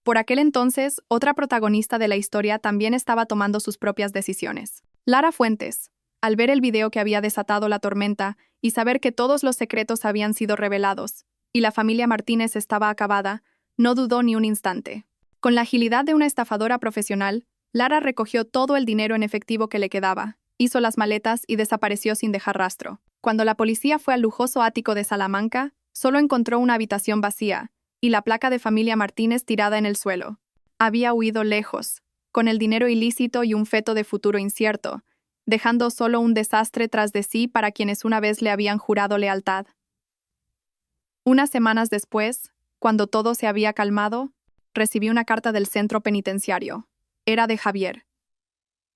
S1: Por aquel entonces, otra protagonista de la historia también estaba tomando sus propias decisiones. Lara Fuentes, Al ver el video que había desatado la tormenta y saber que todos los secretos habían sido revelados, y la familia Martínez estaba acabada, no dudó ni un instante. Con la agilidad de una estafadora profesional, Lara recogió todo el dinero en efectivo que le quedaba, hizo las maletas y desapareció sin dejar rastro. Cuando la policía fue al lujoso ático de Salamanca, solo encontró una habitación vacía y la placa de familia Martínez tirada en el suelo. Había huido lejos, con el dinero ilícito y un feto de futuro incierto, dejando solo un desastre tras de sí para quienes una vez le habían jurado lealtad. Unas semanas después, cuando todo se había calmado, recibí una carta del centro penitenciario. Era de Javier.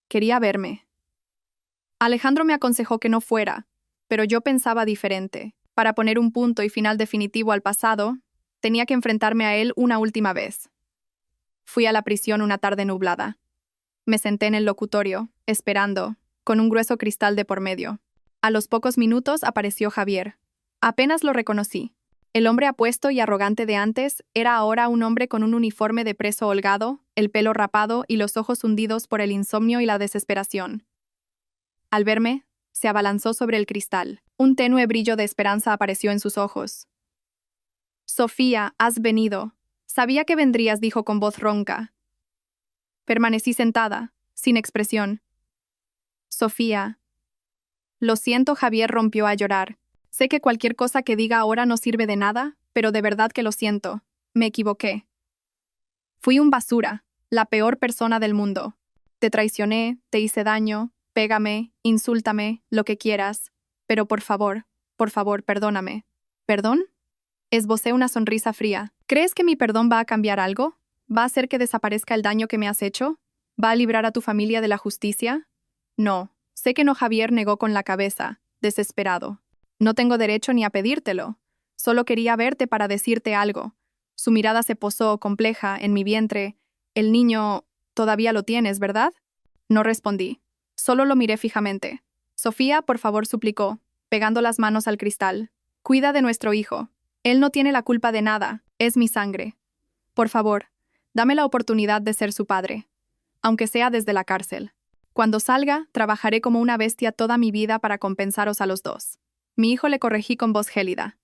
S1: Quería verme. Alejandro me aconsejó que no fuera, pero yo pensaba diferente. Para poner un punto y final definitivo al pasado, tenía que enfrentarme a él una última vez. Fui a la prisión una tarde nublada. Me senté en el locutorio, esperando, con un grueso cristal de por medio. A los pocos minutos apareció Javier. Apenas lo reconocí. El hombre apuesto y arrogante de antes era ahora un hombre con un uniforme de preso holgado, el pelo rapado y los ojos hundidos por el insomnio y la desesperación. Al verme, se abalanzó sobre el cristal. Un tenue brillo de esperanza apareció en sus ojos. «Sofía, has venido. Sabía que vendrías», dijo con voz ronca. Permanecí sentada, sin expresión. «Sofía». «Lo siento», Javier rompió a llorar. «Sé que cualquier cosa que diga ahora no sirve de nada, pero de verdad que lo siento. Me equivoqué. Fui un basura, la peor persona del mundo. Te traicioné, te hice daño, pégame, insúltame, lo que quieras. Pero por favor, perdóname». «¿Perdón?». Esbocé una sonrisa fría. «¿Crees que mi perdón va a cambiar algo? ¿Va a hacer que desaparezca el daño que me has hecho? ¿Va a librar a tu familia de la justicia?». «No». Sé que no. Javier negó con la cabeza, desesperado. «No tengo derecho ni a pedírtelo. Solo quería verte para decirte algo». Su mirada se posó, compleja, en mi vientre. «El niño... todavía lo tienes, ¿verdad?». No respondí. Solo lo miré fijamente. «Sofía, por favor», suplicó, pegando las manos al cristal. «Cuida de nuestro hijo. Él no tiene la culpa de nada. Es mi sangre. Por favor, dame la oportunidad de ser su padre. Aunque sea desde la cárcel. Cuando salga, trabajaré como una bestia toda mi vida para compensaros a los dos». Mi hijo, le corregí con voz gélida.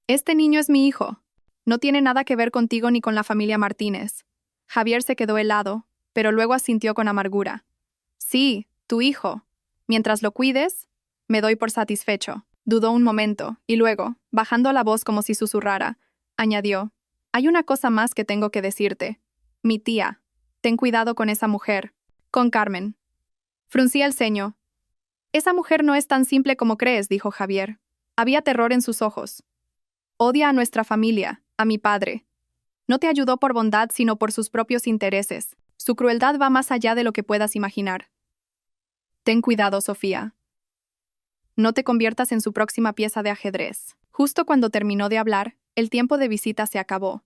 S1: «Este niño es mi hijo. No tiene nada que ver contigo ni con la familia Martínez». Javier se quedó helado, pero luego asintió con amargura. «Sí, tu hijo. Mientras lo cuides, me doy por satisfecho». Dudó un momento, y luego, bajando la voz como si susurrara, añadió: «Hay una cosa más que tengo que decirte. Mi tía. Ten cuidado con esa mujer. Con Carmen». Fruncí el ceño. «Esa mujer no es tan simple como crees», dijo Javier. Había terror en sus ojos. «Odia a nuestra familia, a mi padre. No te ayudó por bondad, sino por sus propios intereses. Su crueldad va más allá de lo que puedas imaginar. Ten cuidado, Sofía. No te conviertas en su próxima pieza de ajedrez». Justo cuando terminó de hablar, el tiempo de visita se acabó.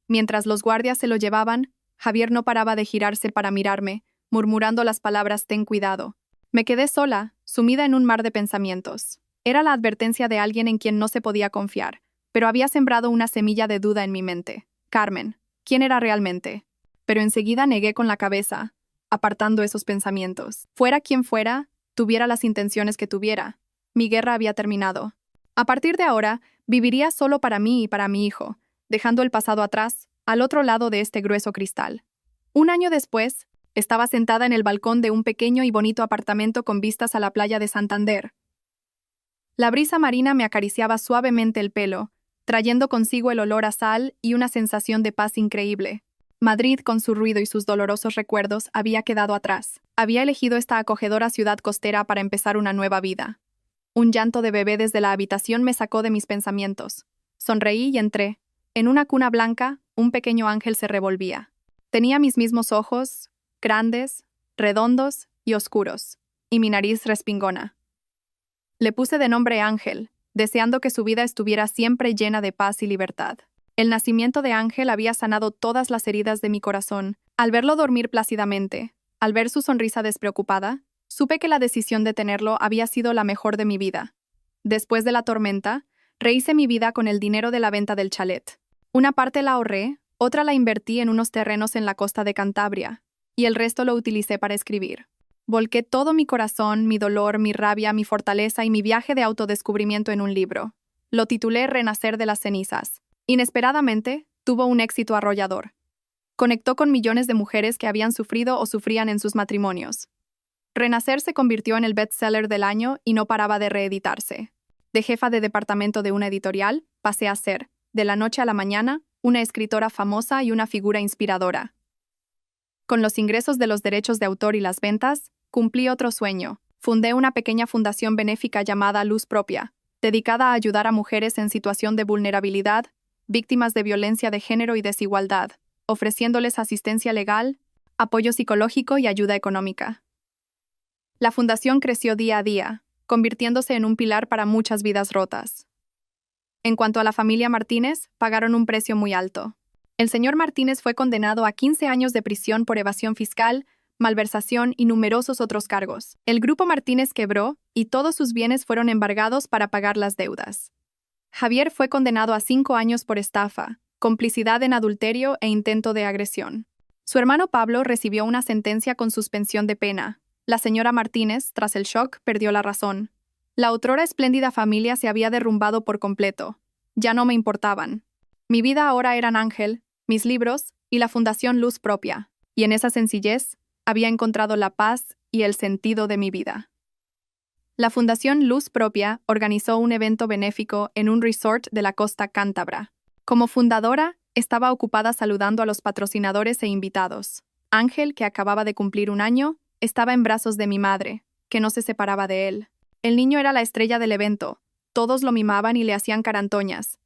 S1: Mientras los guardias se lo llevaban, Javier no paraba de girarse para mirarme, murmurando las palabras «ten cuidado». Me quedé sola, sumida en un mar de pensamientos. Era la advertencia de alguien en quien no se podía confiar, pero había sembrado una semilla de duda en mi mente. Carmen, ¿quién era realmente? Pero enseguida negué con la cabeza, apartando esos pensamientos. Fuera quien fuera, tuviera las intenciones que tuviera, mi guerra había terminado. A partir de ahora, viviría solo para mí y para mi hijo, dejando el pasado atrás, al otro lado de este grueso cristal. Un año después, estaba sentada en el balcón de un pequeño y bonito apartamento con vistas a la playa de Santander. La brisa marina me acariciaba suavemente el pelo, trayendo consigo el olor a sal y una sensación de paz increíble. Madrid, con su ruido y sus dolorosos recuerdos, había quedado atrás. Había elegido esta acogedora ciudad costera para empezar una nueva vida. Un llanto de bebé desde la habitación me sacó de mis pensamientos. Sonreí y entré. En una cuna blanca, un pequeño ángel se revolvía. Tenía mis mismos ojos, grandes, redondos y oscuros, y mi nariz respingona. Le puse de nombre Ángel, deseando que su vida estuviera siempre llena de paz y libertad. El nacimiento de Ángel había sanado todas las heridas de mi corazón. Al verlo dormir plácidamente, al ver su sonrisa despreocupada, supe que la decisión de tenerlo había sido la mejor de mi vida. Después de la tormenta, rehice mi vida con el dinero de la venta del chalet. Una parte la ahorré, otra la invertí en unos terrenos en la costa de Cantabria, y el resto lo utilicé para escribir. Volqué todo mi corazón, mi dolor, mi rabia, mi fortaleza y mi viaje de autodescubrimiento en un libro. Lo titulé Renacer de las cenizas. Inesperadamente, tuvo un éxito arrollador. Conectó con millones de mujeres que habían sufrido o sufrían en sus matrimonios. Renacer se convirtió en el bestseller del año y no paraba de reeditarse. De jefa de departamento de una editorial, pasé a ser, de la noche a la mañana, una escritora famosa y una figura inspiradora. Con los ingresos de los derechos de autor y las ventas, cumplí otro sueño. Fundé una pequeña fundación benéfica llamada Luz Propia, dedicada a ayudar a mujeres en situación de vulnerabilidad, víctimas de violencia de género y desigualdad, ofreciéndoles asistencia legal, apoyo psicológico y ayuda económica. La fundación creció día a día, convirtiéndose en un pilar para muchas vidas rotas. En cuanto a la familia Martínez, pagaron un precio muy alto. El señor Martínez fue condenado a 15 años de prisión por evasión fiscal, malversación y numerosos otros cargos. El grupo Martínez quebró y todos sus bienes fueron embargados para pagar las deudas. Javier fue condenado a 5 años por estafa, complicidad en adulterio e intento de agresión. Su hermano Pablo recibió una sentencia con suspensión de pena. La señora Martínez, tras el shock, perdió la razón. La otrora espléndida familia se había derrumbado por completo. Ya no me importaban. Mi vida ahora eran Ángel, mis libros y la Fundación Luz Propia, y en esa sencillez había encontrado la paz y el sentido de mi vida. La Fundación Luz Propia organizó un evento benéfico en un resort de la costa cántabra. Como fundadora, estaba ocupada saludando a los patrocinadores e invitados. Ángel, que acababa de cumplir 1 año, estaba en brazos de mi madre, que no se separaba de él. El niño era la estrella del evento. Todos lo mimaban y le hacían carantoñas.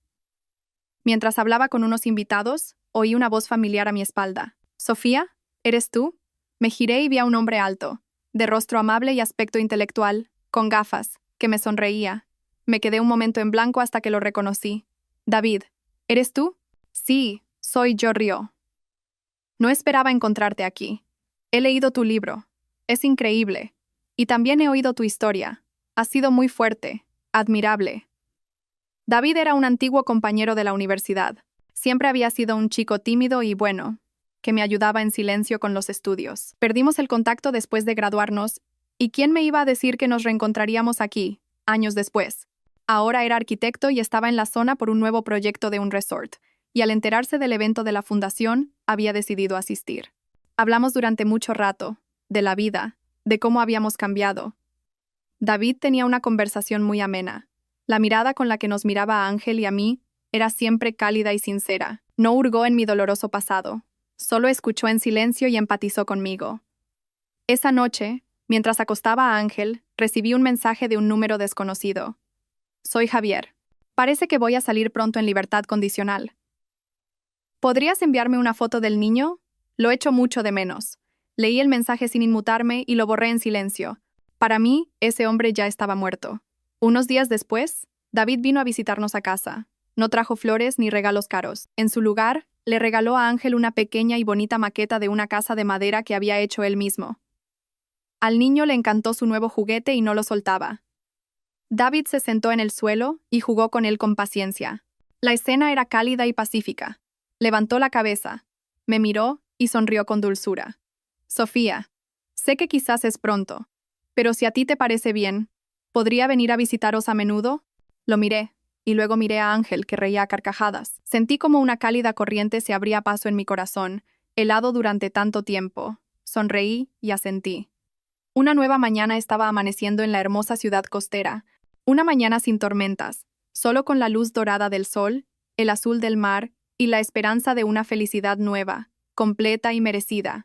S1: Mientras hablaba con unos invitados, oí una voz familiar a mi espalda. «Sofía, ¿eres tú?» Me giré y vi a un hombre alto, de rostro amable y aspecto intelectual, con gafas, que me sonreía. Me quedé un momento en blanco hasta que lo reconocí. «David, ¿eres tú?» «Sí, soy yo, Río. No esperaba encontrarte aquí. He leído tu libro. Es increíble. Y también he oído tu historia. Ha sido muy fuerte, admirable». David era un antiguo compañero de la universidad. Siempre había sido un chico tímido y bueno, que me ayudaba en silencio con los estudios. Perdimos el contacto después de graduarnos, y ¿quién me iba a decir que nos reencontraríamos aquí, años después? Ahora era arquitecto y estaba en la zona por un nuevo proyecto de un resort, y al enterarse del evento de la fundación, había decidido asistir. Hablamos durante mucho rato, de la vida, de cómo habíamos cambiado. David tenía una conversación muy amena. La mirada con la que nos miraba a Ángel y a mí era siempre cálida y sincera. No hurgó en mi doloroso pasado. Solo escuchó en silencio y empatizó conmigo. Esa noche, mientras acostaba a Ángel, recibí un mensaje de un número desconocido. «Soy Javier. Parece que voy a salir pronto en libertad condicional. ¿Podrías enviarme una foto del niño? Lo echo mucho de menos». Leí el mensaje sin inmutarme y lo borré en silencio. Para mí, ese hombre ya estaba muerto. Unos días después, David vino a visitarnos a casa. No trajo flores ni regalos caros. En su lugar, le regaló a Ángel una pequeña y bonita maqueta de una casa de madera que había hecho él mismo. Al niño le encantó su nuevo juguete y no lo soltaba. David se sentó en el suelo y jugó con él con paciencia. La escena era cálida y pacífica. Levantó la cabeza, me miró y sonrió con dulzura. «Sofía, sé que quizás es pronto, pero si a ti te parece bien, ¿podría venir a visitaros a menudo?» Lo miré, y luego miré a Ángel, que reía a carcajadas. Sentí como una cálida corriente se abría paso en mi corazón, helado durante tanto tiempo. Sonreí y asentí. Una nueva mañana estaba amaneciendo en la hermosa ciudad costera. Una mañana sin tormentas, solo con la luz dorada del sol, el azul del mar y la esperanza de una felicidad nueva, completa y merecida.